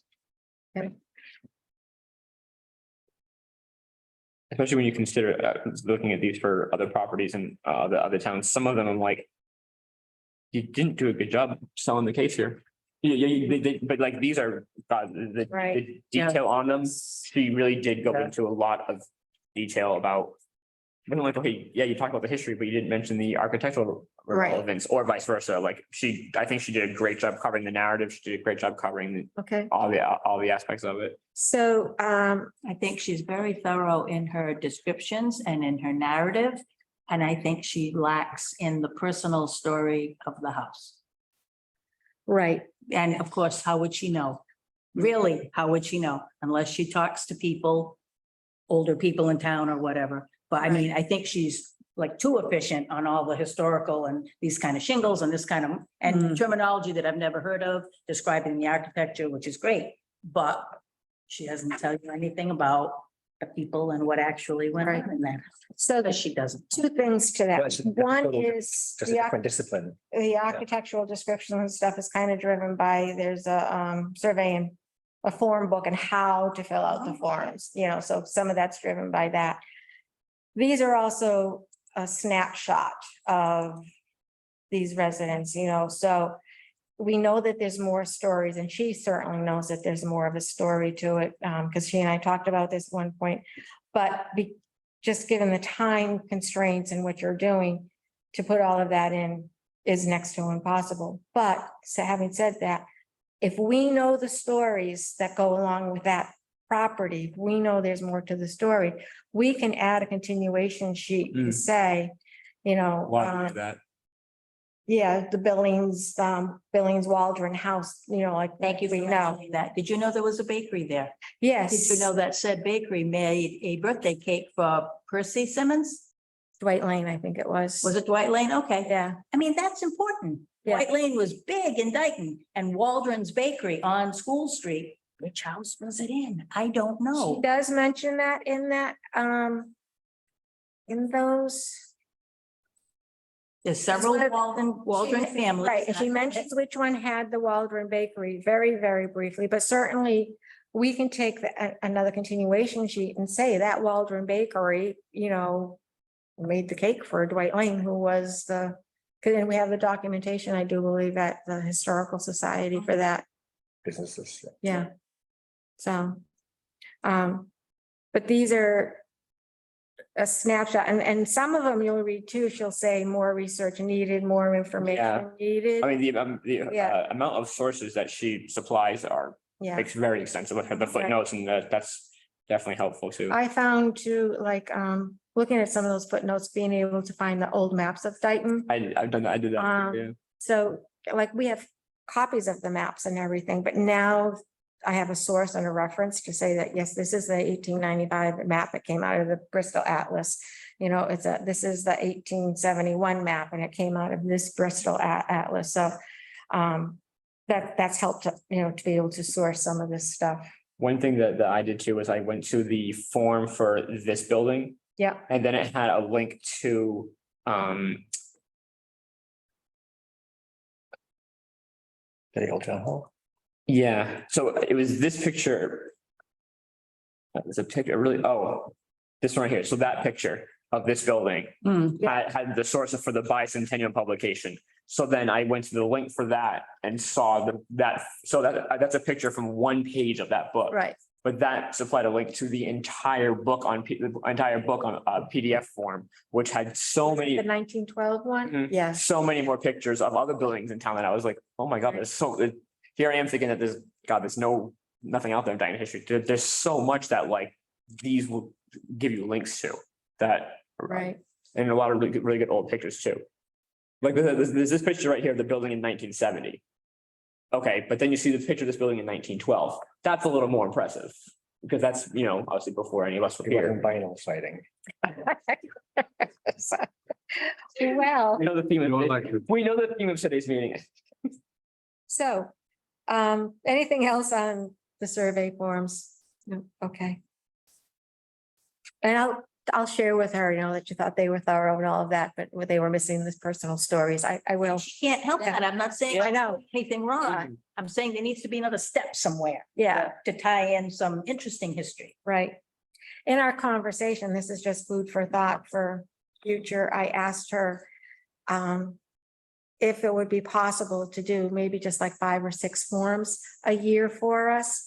Especially when you consider looking at these for other properties and the other towns, some of them I'm like. You didn't do a good job selling the case here. But like these are, the Right. detail on them, she really did go Yeah. into a lot of detail about. I'm like, okay, yeah, you talked about the history, but you didn't mention the architectural Right. relevance or vice versa. Like I think she did a great job covering the narrative. She did a great job covering Okay, all the aspects of it. so, I think she's very thorough in her descriptions and in her narrative. And I think she lacks in the personal story of the house. right, And of course, how would she know? Really, how would she know unless she talks to people, older people in town or whatever? But I mean, I think she's like too efficient on all the historical and these kind of shingles and this kind of, and terminology that I've never heard of, describing the architecture, which is great. But she doesn't tell you anything about the people and what actually went on in there. so But there's she doesn't. two things to That's that. a- that's a One total- is Just a different discipline. the architectural description and stuff is kind of driven by, there's a survey and a form book and how to fill out the forms, so some of that's driven by that. These are also a snapshot of these residents, so we know that there's more stories, and she certainly knows that there's more of a story to it, because she and I talked about this at one point. But just given the time constraints in what you're doing, to put all of that in is next to impossible. But so having said that, if we know the stories that go along with that property, if we know there's more to the story, we can add a continuation sheet to say, That. yeah, the Billings Waldron House, like. Thank you for we know. mentioning that. Did you know there was a bakery there? Yes. Did you know that said bakery made a birthday cake for Percy Simmons? Dwight Lane, I think it was. Was it Dwight Lane? Okay. Yeah, I mean, that's important. Yeah. Dwight Lane was big in Dayton and Waldron's Bakery on School Street. Which house was it in? I don't she know. does mention that, in those. There's several That's Waldron families. Right, and she mentions which one had the Waldron Bakery very, very briefly, but certainly we can take another continuation sheet and say that Waldron Bakery, made the cake for Dwight Lane, who was because then we have the documentation, I do believe, at the Historical Society for that. Businesses. Yeah. So, but these are a snapshot, and some of them you'll read too, she'll say more research needed, more information needed. I mean, the Yeah. amount of sources that she supplies Yeah, makes very extensive with the footnotes, and that's definitely helpful too. I found too, like, looking at some of those footnotes, being able to find the old maps of Dayton. I've done that, I did that, yeah. So like we have copies of the maps and everything, but now I have a source and a reference to say that, yes, this is the 1895 map that came out of the Bristol Atlas. This is the 1871 map and it came out of this Bristol Atlas. So that's helped, to be able to source some of this stuff. One thing that I did too was I went to the form for this building, Yeah, and then it had a link to The old town hall. yeah, so it was this picture. There's a picture, this one right here, so that picture of this building had the source for the bicentennial publication. So then I went to the link for that and saw that's a picture from one page of that book. right. But that supplied a link to the entire book on PDF form, which had so many. The 1912 one? Mhm. Yes. So many more pictures of other buildings in town that I was like, oh my God, here I am thinking that there's nothing out there in Dayton history. There's so much that like these will give you links to that. Right. And a lot of really good old pictures too. Like there's this picture right here of the building in 1970. Okay, but then you see the picture of this building in 1912. That's a little more impressive. Because that's, obviously before any of us were It wasn't here. vinyl siding. Well, We know the theme of today's meeting. so, anything else on the survey forms? No, okay. And I'll share with her, that you thought they were thorough and all of that, but they were missing the personal stories. I will. She can't help that. I'm not saying Yeah, I I'm know. doing anything wrong. I'm saying there needs to be another step somewhere. Yeah. To tie in some interesting history. Right. In our conversation, this is just food for thought for future. I asked her if it would be possible to do maybe just like 5 or 6 forms a year for us.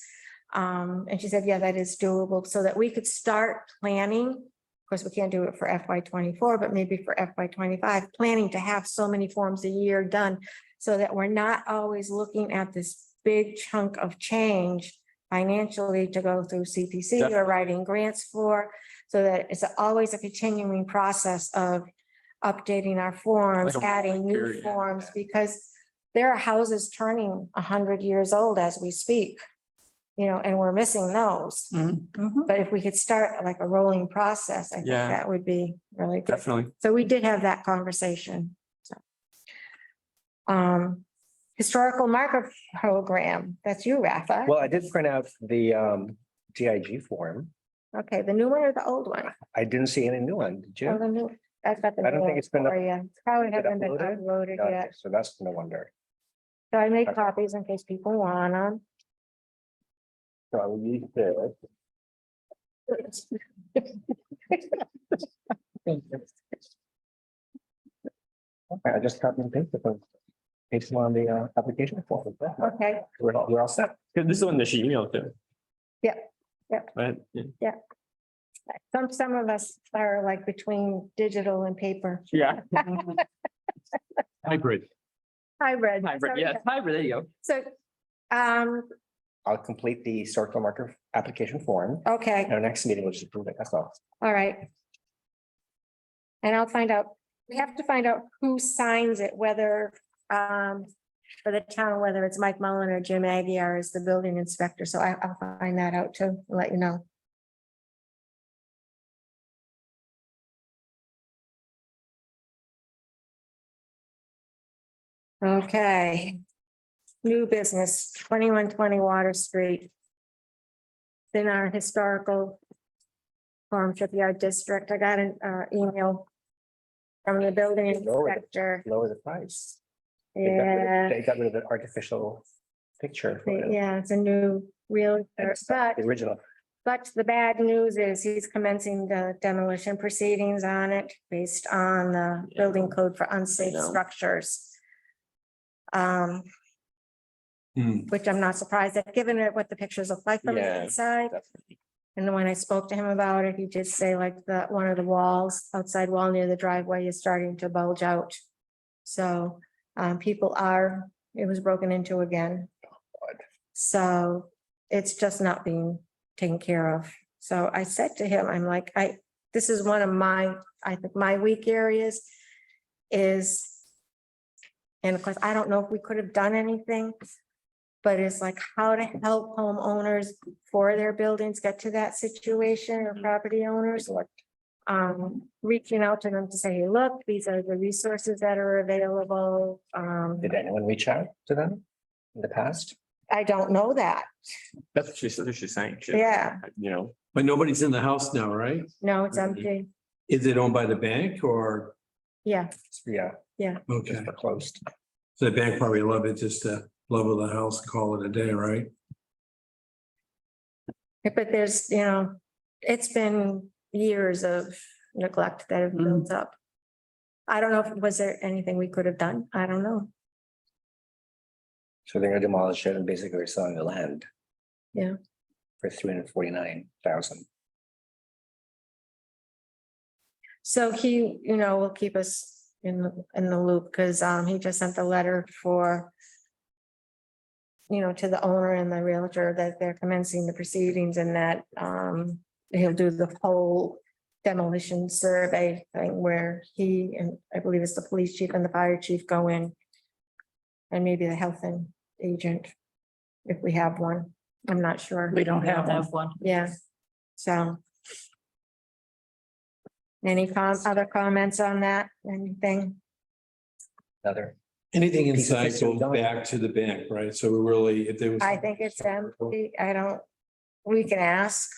And she said, yeah, that is doable, so that we could start planning. Of course, we can't do it for FY 24, but maybe for FY 25, planning to have so many forms a year done so that we're not always looking at this big chunk of change financially to go through CPC or writing grants for, so that it's always a continuing process of updating our forms, Like a adding new period. forms, because there are houses turning 100 years old as we speak, and we're missing those. Mhm. But if we could start like a rolling process, I think Yeah. that would be really good. Definitely. So we did have that conversation. So. Historical marker program, that's you, Rafa. Well, I did print out the DIG form. Okay, the new one or the old one? I didn't see any new one, did Oh, you? the new, I've got the. I don't new think one it's been up- for you. It's probably hasn't been uploaded? uploaded Okay, yet. so that's no wonder. So I made Okay. copies in case people want them. So I will use this. Okay, I just copied and pasted them. Paste them on the application form. Okay, We're all set. Good, this is the one that she emailed to. Yeah, yeah. Right, yeah. some of us are like between digital and paper. Yeah. Hybrid. Hybrid. Hybrid, yeah, hybrid, there you go. So, I'll complete the historical marker application form. okay, Our next meeting, we'll just approve it. That's all. all right. And I'll find out, we have to find out who signs it, whether, for the town, whether it's Mike Mullen or Jim Aguirre is the building inspector. So I'll find that out too, and let you know. Okay. New business, 2120 Water Street. In our historical farm shipyard district, I got an email from the building inspector. Lower the price. Yeah, They got rid of the artificial picture. yeah, it's a new real, The original. but the bad news is he's commencing the demolition proceedings on it based on the building code for unsafe know. structures. Hmm. Which I'm not surprised at, given it what the pictures look like from the Yeah. inside. And when I spoke to him about it, he did say like that one of the walls, outside wall near the driveway is starting to bulge out. So it was broken into again. So it's just not being taken care of. So I said to him, I'm like, this is one of I think my weak areas is. And of course, I don't know if we could have done anything. But it's like how to help homeowners for their buildings get to that situation, or property owners. Reaching out to them to say, hey, look, these are the resources that are available. Did anyone reach out to them in the past? I don't know that. That's what she's saying. Yeah. But nobody's in the house now, right? No, it's empty. Is it owned by the bank or, Yeah, Yeah, okay, just foreclosed. so the bank probably love it just to level the house and call it a day, right? but there's, it's been years of neglect that have built up. I don't know if, was there anything we could have done? I don't know. So they're gonna demolish it and basically are selling the land. Yeah. For 349,000. So he, will keep us in the loop, because he just sent the letter for. To the owner and the realtor that they're commencing the proceedings, and that he'll do the whole demolition survey thing where he and I believe it's the police chief and the fire chief go in. And maybe the health agent, if we have one. I'm not sure. We don't have one. one. Yeah, so. Any other comments on that? Anything? Another. Anything Piece of inside history goes done. back to the bank, right? So we really, if there was. I think it's empty. We can ask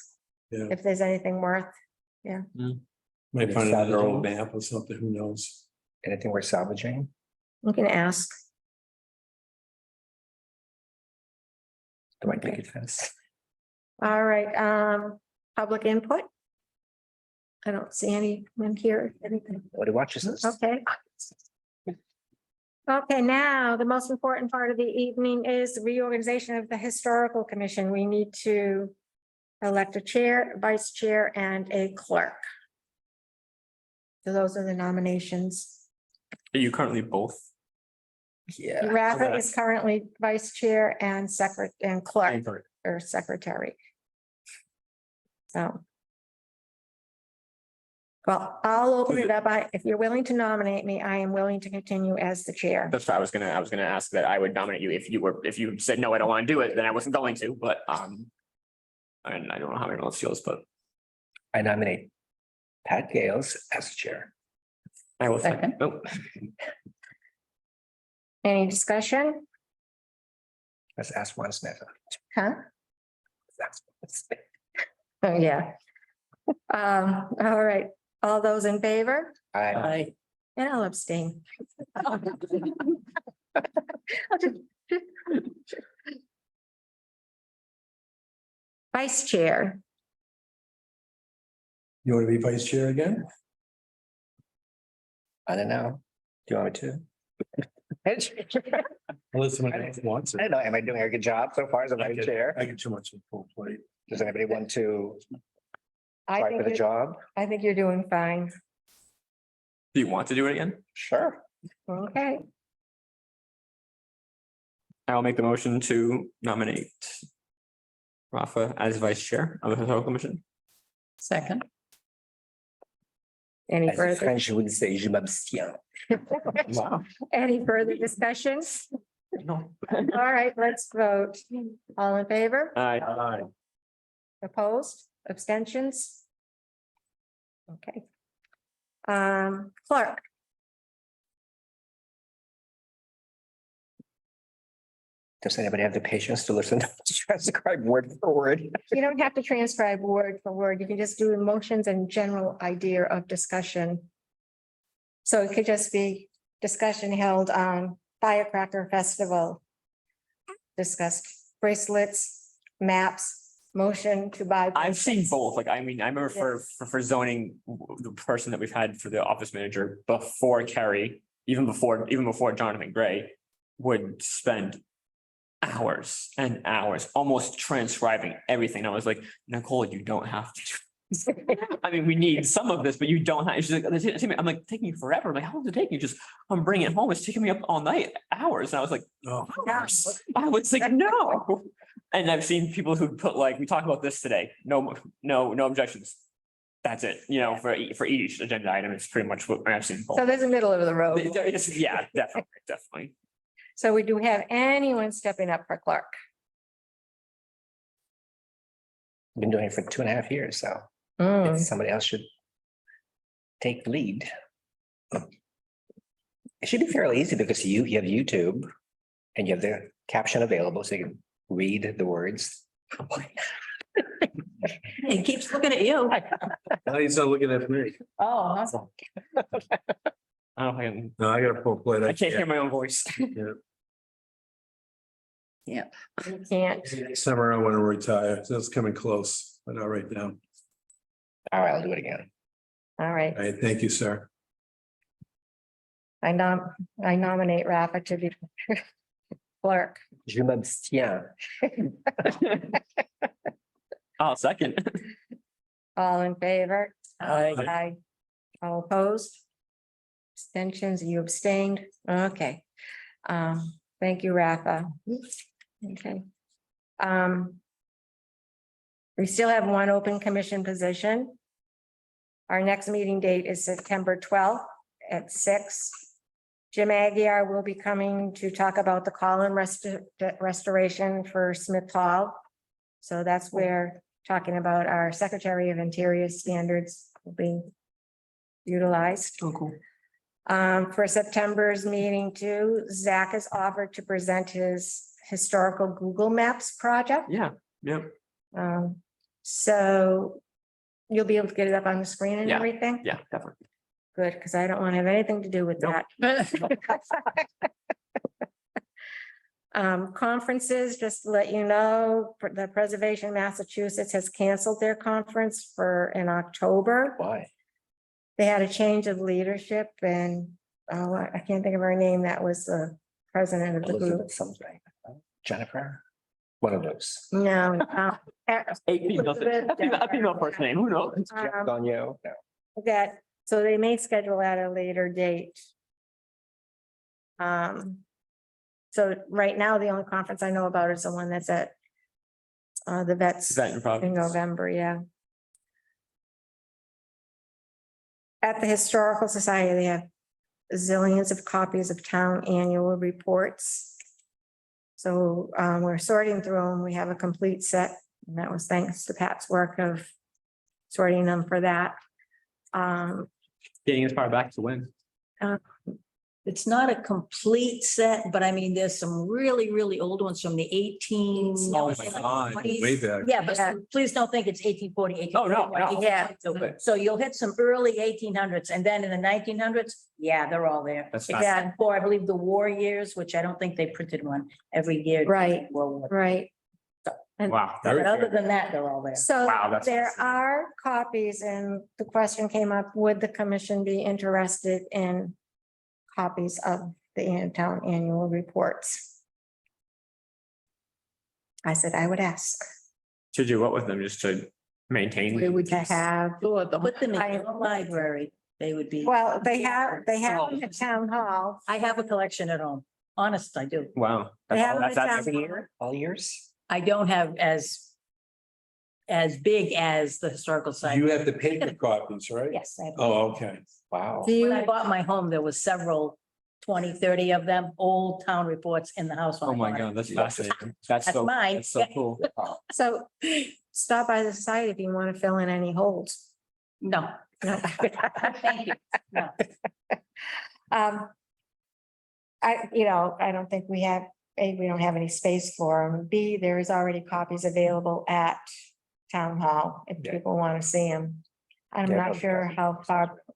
Yeah. if there's anything worth. Mm. Might find another old map or something, who knows? Anything we're salvaging? You can ask. Do I think it has? All right, public input? I don't see anyone here, anything. Nobody watches this. Okay. Okay, now, the most important part of the evening is the reorganization of the Historical Commission. We need to elect a chair, vice chair, and a clerk. So those are the nominations. Are you currently both? Yeah. Rafa is currently vice chair and clerk Anchor. or secretary. So. Well, I'll open it up. If you're willing to nominate me, I am willing to continue as the chair. That's why I was gonna ask that I would nominate you if you said, no, I don't want to do it, then I wasn't going to, but, and I don't know how everyone else feels, but I nominate Pat Gales as chair. I will Second. Oh, Any discussion? Let's ask Juan Smith. Huh? That's- Oh, yeah. All right, all those in favor? I, And I'll abstain. Vice chair, You want to be vice chair again? I don't know. Do you want me to? Unless someone else wants I it. don't know. Am I doing a good job so far as a vice chair? I get too much of a full plate. Does anybody want to I fight for the think, job? I think you're doing fine. do you want to do it again? Sure. Okay, I'll make the motion to nominate Rafa as vice chair of the Historical Commission. Second. any As the further, French would say, je m'abstiens. Wow. any further discussion? No. All right, let's vote. All in favor? Aye. Opposed? Abstentions? Okay. Clerk, Does anybody have the patience to listen to transcribe word for word? you don't have to transcribe word for word. You can just do emotions and general idea of discussion. So it could just be discussion held on Firecracker Festival. Discussed bracelets, maps, motion to buy. I've seen bracelets. both. Like, I mean, I remember for zoning, the person that we've had for the office manager before Kerry, even before Jonathan Gray, would spend hours and hours almost transcribing everything. I was like, Nicole, you don't have to. I mean, we need some of this, but you don't have. She's like, I'm like, taking you forever. I'm like, how long does it take you? Just I'm bringing it home. It's taking me up all night, hours. And I was like, Oh, hours. I was like, no. And I've seen people who put like, we talked about this today. No objections. That's it. You know, for each agenda item, it's pretty much what I've seen. So there's a middle of the road. Yeah, definitely. So we do have anyone stepping up for clerk? Been doing it for 2.5 years, so Hmm. somebody else should take the lead. It should be fairly easy because you have YouTube and you have the caption available, so you can read the words. He keeps looking at you. now he's not looking at me. Oh, that's I don't know if I can, No, I got a full plate. I can't hear my own voice. Yeah. You can't. Next summer I want to retire. So it's coming close, but not right now. All right, I'll do it again. All right, All right, thank you, sir. I nominate Rafa to be clerk. Je m'abstiens. Oh, second. All in favor? Aye. Aye. All opposed? Abstentions, you abstained? Okay. Thank you, Rafa. Okay. We still have one open commission position. Our next meeting date is September 12th at 6. Jim Aguirre will be coming to talk about the column restoration for Smith Hall. So that's where talking about our Secretary of Interior standards will be utilized. Oh, cool. For September's meeting too, Zach has offered to present his historical Google Maps project. Yeah, yep. So You'll be able to get it up on the screen and Yeah. everything? Yeah, definitely. Good, because I don't want to have anything to do with Nope. that. Conferences, just to let you know, the Preservation Massachusetts has canceled their conference in October. Why? They had a change of leadership and, I can't think of her name. That was the president of the group. Elizabeth something. Jennifer? One of those. No. Eight females, a female first name, who knows? Donio? No. That, so they may schedule at a later date. So right now, the only conference I know about is the one that's at the vets Vet in in Providence. November, yeah. At the Historical Society, they have zillions of copies of town annual reports. So we're sorting through them. We have a complete set, and that was thanks to Pat's work of sorting them for that. Getting as far back to when? It's not a complete set, but I mean, there's some really, really old ones from the 18. Oh my God, way back. Yeah, but please don't think it's 1840. Oh, no, no. Yeah. So you'll hit some early 1800s, and then in the 1900s, yeah, they're all there. That's Except for, I believe, the war years, which I don't think they printed one every year. Right. World War. Right. Wow. But other than that, they're all there. So Wow, that's there awesome. are copies, and the question came up, would the commission be interested in copies of the town annual reports? I said I would ask. To do what with them, just to maintain? We would To just have, store them. Put them in I- the library, they would be. well, they have them at town hall. I have a collection at home. Honest, I do. Wow. They have them at That's town hall. All years? I don't have as big as the historical site. You have the paper copies, right? Yes. I have. Oh, okay. Wow. Do When I you, bought my home, there was several, 20, 30 of them, old town reports in the house. when I Oh my bought it. God, that's fascinating. That's That's so, mine. that's so Yeah. cool. so stop by the site if you want to fill in any holes. No, No. thank you. No. I don't think we have, A, we don't have any space for them. B, there is already copies available at town hall if Yeah. people want to see them. I'm Yeah, not no sure problem. how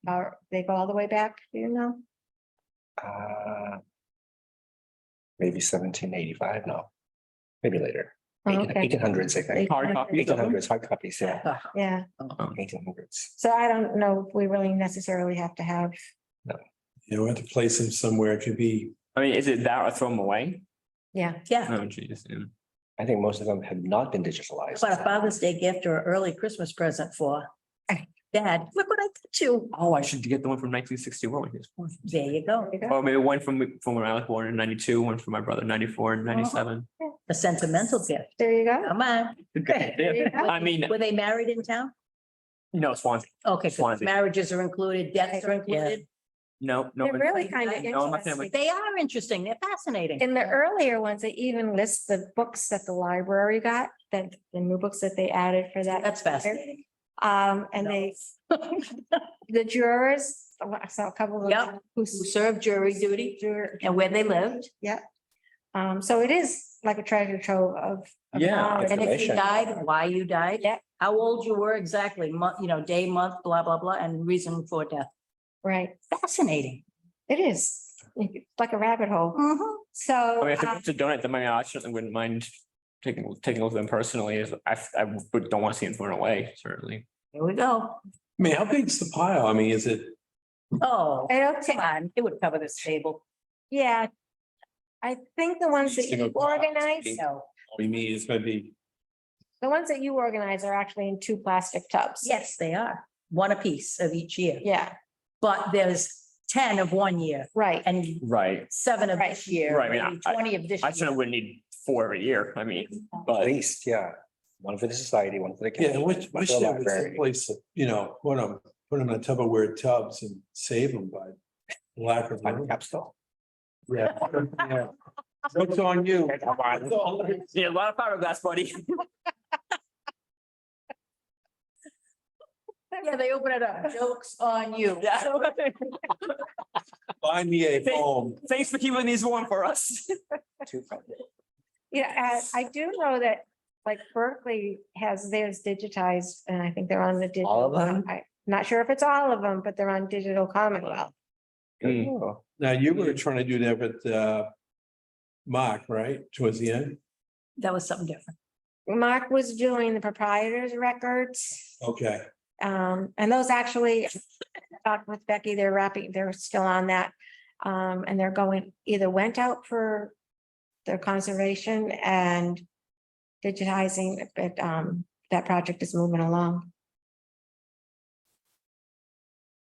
far they go all the way back, do you know? Maybe 1785, no. Maybe later. Oh, okay. 1800s, I think. Hard copies of them? 1800s, hard copies, yeah, Yeah, 1800s. so I don't know if we really necessarily have to have, You know, we have to place them somewhere. It could be, I mean, is it that or throw them away? yeah. Yeah, Oh, geez. Yeah. I think most of them have not been digitalized. but a Father's Day gift or an early Christmas present for Dad, look what I got you. Oh, I should get the one from 1961. There you go. Or maybe one from when I was born in 92, one from my brother in 94 and 97. A sentimental gift. There you go. Come on. I mean, Were they married in town? no, Swansea. Okay, so Swansea. marriages are included, deaths are included. No, no. They're really kind of No, my family. interesting. They are interesting. They're fascinating. In the earlier ones, they even list the books that the library got, that the new books that they added for that. That's fascinating. And they, the jurors, I saw a couple of Yep. them who Who served jury duty and where they lived. So it is like a treasure trove of. Yeah, knowledge. And if you Information. died, why you died. Yeah. How old you were exactly, month, day, month, blah, blah, blah, and reason for death. Right, Fascinating. it is, it's like a rabbit hole, so. I mean, if it's to donate them, I mean, I certainly wouldn't mind taking a look at them personally. Is don't want to see them thrown away, certainly. Here we go. I mean, how big's the pile? I mean, is it, Oh, I don't come think, on, it would cover this table. yeah. I think the ones that Single you box. organize, No. we mean, it's gonna be, the ones that you organize are actually in 2 plastic tubs. Yes, they are. One apiece of each year, Yeah, but there's 10 of one year right, and Right. 7 of Right. this year. Right, I mean, maybe 20 of this I year. certainly wouldn't need 4 every year. I mean, At but least, yeah. One for the society, one for the. yeah, county, which one for the there was a library. place to, put them in Tupperware tubs and save them by lack of. Time room. capsule. Yeah. Yeah. Joke's on you. yeah, a lot of fiberglass, buddy. Yeah, they open it up. Joke's on you. Yeah. Buy me a home. Thanks for keeping these warm for us. Two from- yeah, I do know that like Berkeley has theirs digitized and I think they're on the digital. All of them? I'm not sure if it's all of them, but they're on Digital Commonwealth. Mm. Oh, Now, you were trying to do that with Mark, right, towards the end? That was something different. Mark was doing the proprietors records. Okay, And those actually, talked with Becky, they're still on that. And they're going, either went out for their conservation and digitizing, but that project is moving along.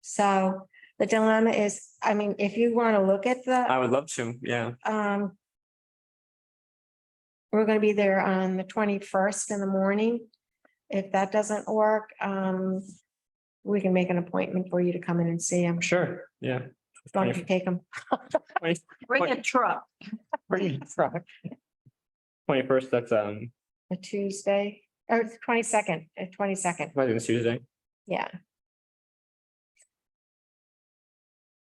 So the dilemma is, I mean, if you want to look at I the, would love to, yeah. we're gonna be there on the 21st in the morning. If that doesn't work, we can make an appointment for you to come in and see them. Sure, yeah. As long as you take them. Bring a truck. pretty front. 21st, that's A Tuesday, or 22nd, 22nd, I think it's Tuesday. yeah.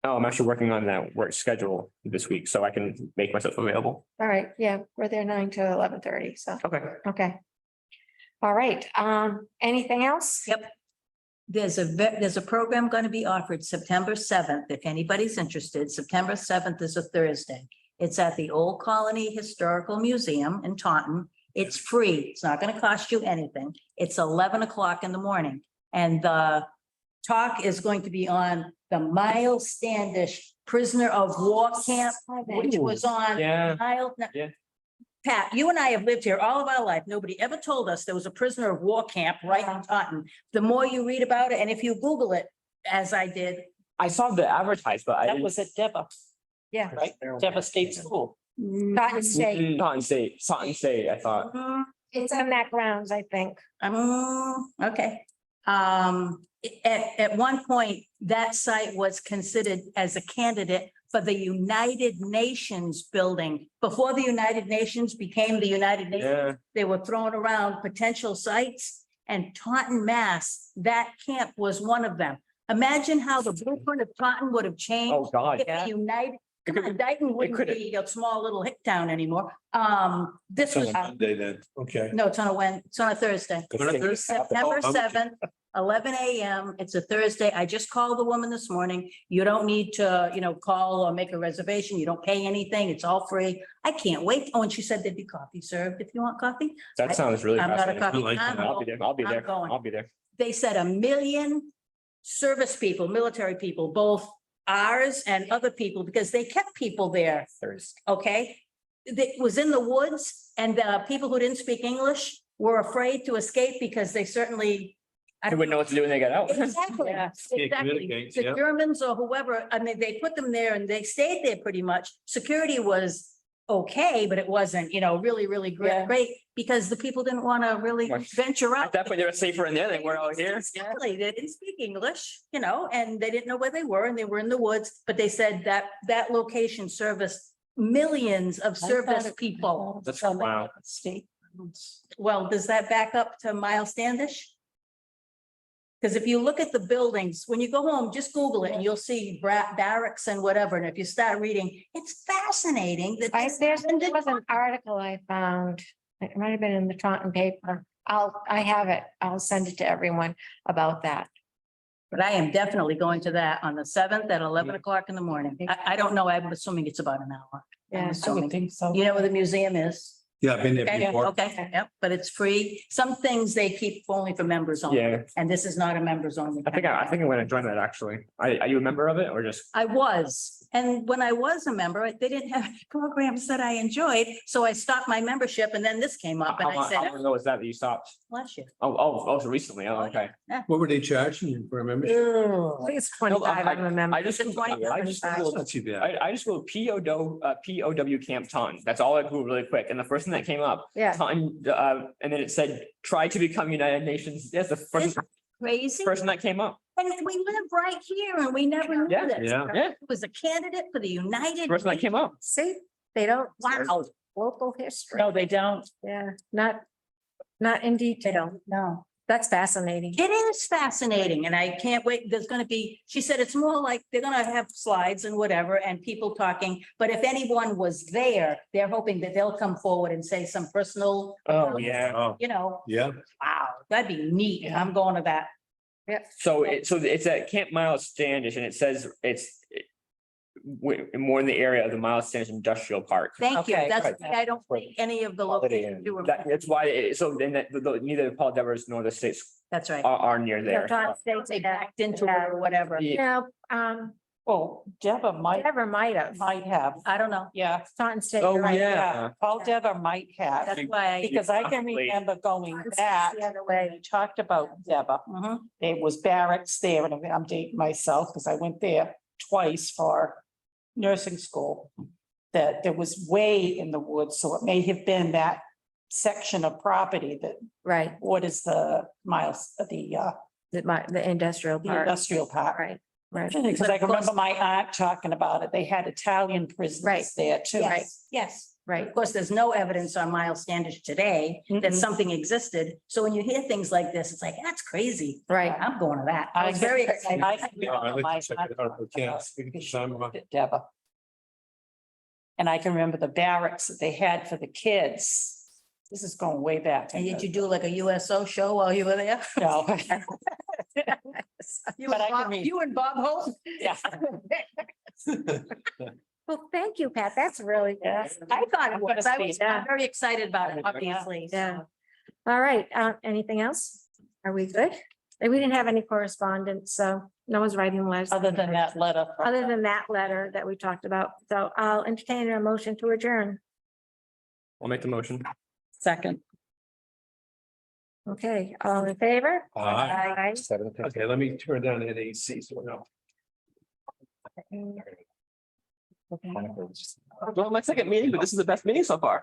Oh, I'm actually working on that work schedule this week, so I can make myself available. All right, yeah, we're there 9 to 11:30, so, Okay. okay. All right, anything else? Yep. There's a program going to be offered September 7th. If anybody's interested, September 7th is a Thursday. It's at the Old Colony Historical Museum in Taunton. It's free. It's not going to cost you anything. It's 11 o'clock in the morning. And the talk is going to be on the Miles Standish Prisoner of War Camp, which was on Yeah, Miles. Yeah. Pat, you and I have lived here all of our life. Nobody ever told us there was a prisoner of war camp right in Taunton. The more you read about it, and if you Google it, as I did, I saw the advertised, but I That didn't. was at Deva, Yeah. right? Deva State School. Taunton State, Taunton State, I thought. it's on that grounds, I think. Okay. At one point, that site was considered as a candidate for the United Nations building. Before the United Nations became the United Nations, Yeah, they were throwing around potential sites, and Taunton, Mass, that camp was one of them. Imagine how the blueprint of Taunton would have changed oh, God. if the United, It come on, could- Dayton wouldn't could- be a small little hick town anymore. This it's on was, a Monday then, okay. no, it's on a Thursday. On a Thursday? September Oh, okay. 7th, 11 a.m. It's a Thursday. I just called the woman this morning. You don't need to, call or make a reservation. You don't pay anything. It's all free. I can't wait. Oh, and she said there'd be coffee served if you want coffee. That sounds really I'm not a fascinating. coffee. I like I'm that. I'll be there, I'll be I'm there, going. I'll be there. They said 1 million service people, military people, both ours and other people, because they kept people there. Thursday. Okay? It was in the woods, and the people who didn't speak English were afraid to escape because they certainly. I I don't wouldn't know what to do when they got out. Exactly, Yeah. exactly. communicate, The yeah. Germans or whoever, I mean, they put them there and they stayed there pretty much. Security was okay, but it wasn't, really, really Yeah. great, because the people didn't want to really Well, venture At out. that point, they were safer in there than we're out here. Exactly. They didn't speak English, and they didn't know where they were, and they were in the woods, but they said that location serviced millions of service people. That's wow. State. Well, does that back up to Miles Standish? Because if you look at the buildings, when you go home, just Google it and you'll see barracks and whatever. And if you start reading, it's fascinating that. There was an article I found, it might have been in the Taunton paper. I have it. I'll send it to everyone about that. But I am definitely going to that on the 7th at 11 o'clock in the morning. I don't know. I'm assuming it's about an hour. I'm Yeah, I would assuming. think so. You know where the museum is? Yeah, I've been there Okay, before. okay, yep, but it's free. Some things they keep only for members only. Yeah, And this is not a members only. I think I'm gonna join that actually. Are you a member of it or just? I was, and when I was a member, they didn't have any programs that I enjoyed, so I stopped my membership, and then this came up, and I How said, long ago was that you stopped? bless you. So recently. Oh, okay. What were they charging you for a membership? I think it's 25, I remember. I just, It's 25. I just, That's Googled- not too bad. I just go POW Camp Taunton. That's all I Googled really quick. And the first thing that came up, Yeah, Taunton, and then it said, try to become United Nations. Yes, the first Crazy, person that came up. and we live right here, and we never knew Yeah, this. yeah. Yeah, It was a candidate for the United. person that came up. see, they don't. Wow. Local history, No, they don't. yeah, not in They detail. don't know. That's fascinating. It is fascinating and I can't wait. There's gonna be, she said it's more like they're gonna have slides and whatever and people talking. But if anyone was there, they're hoping that they'll come forward and say some personal. Oh, yeah. Oh, You know, yeah. wow, that'd be neat. I'm going to that. So it's at Camp Miles Standish and it says more in the area of the Miles Standish Industrial Park. Thank you. Okay, That's, right. why I don't think any of the Holiday locations Inn. you were. That's why, so then neither Paul Devers nor the states That's right. are near there. They backed into it or whatever. Yeah. No, Well, Deborah might Deborah might have. have, I don't know. yeah. Taunton State, Oh, you're right. yeah. Paul Deborah might have, That's why. because I can Possibly. remember going Taunton's back, the other when way. we talked about Deborah. Mhm. There was barracks there, and I'm dating myself because I went there twice for nursing school. That there was way in the woods, so it may have been that section of property that, Right, what is the miles, the industrial the park, industrial park. right, right. Because I can remember my aunt talking about it. They had Italian Right. prisoners there too. Yes, yes. Right. Of course, there's no evidence on Miles Standish today that Mhm. something existed. So when you hear things like this, it's like, that's crazy. Right. I'm going to that. I was very excited. I can Yeah, I'd remember like my to check it out if we can. Speak to Simon. Deborah. And I can remember the barracks that they had for the kids. This is going way back. And did you do like a USO show while you were there? No. You But and I can Bob- read. You and Bob Holt? Yeah. Well, thank you, Pat. That's really. Yeah. I thought it I'm gonna was. I see was it. Yeah. very excited about it, obviously. Yeah. All right, anything else? Are we good? And we didn't have any correspondence, so no one's writing letters. Other than that letter. Other than that letter that we talked about. So I'll entertain a motion to adjourn. I'll make the motion. Second. Okay, all in favor? Aye. Aye. 7:50. Okay, let me turn down that AC, so no. Well, my second meeting, but this is the best meeting so far.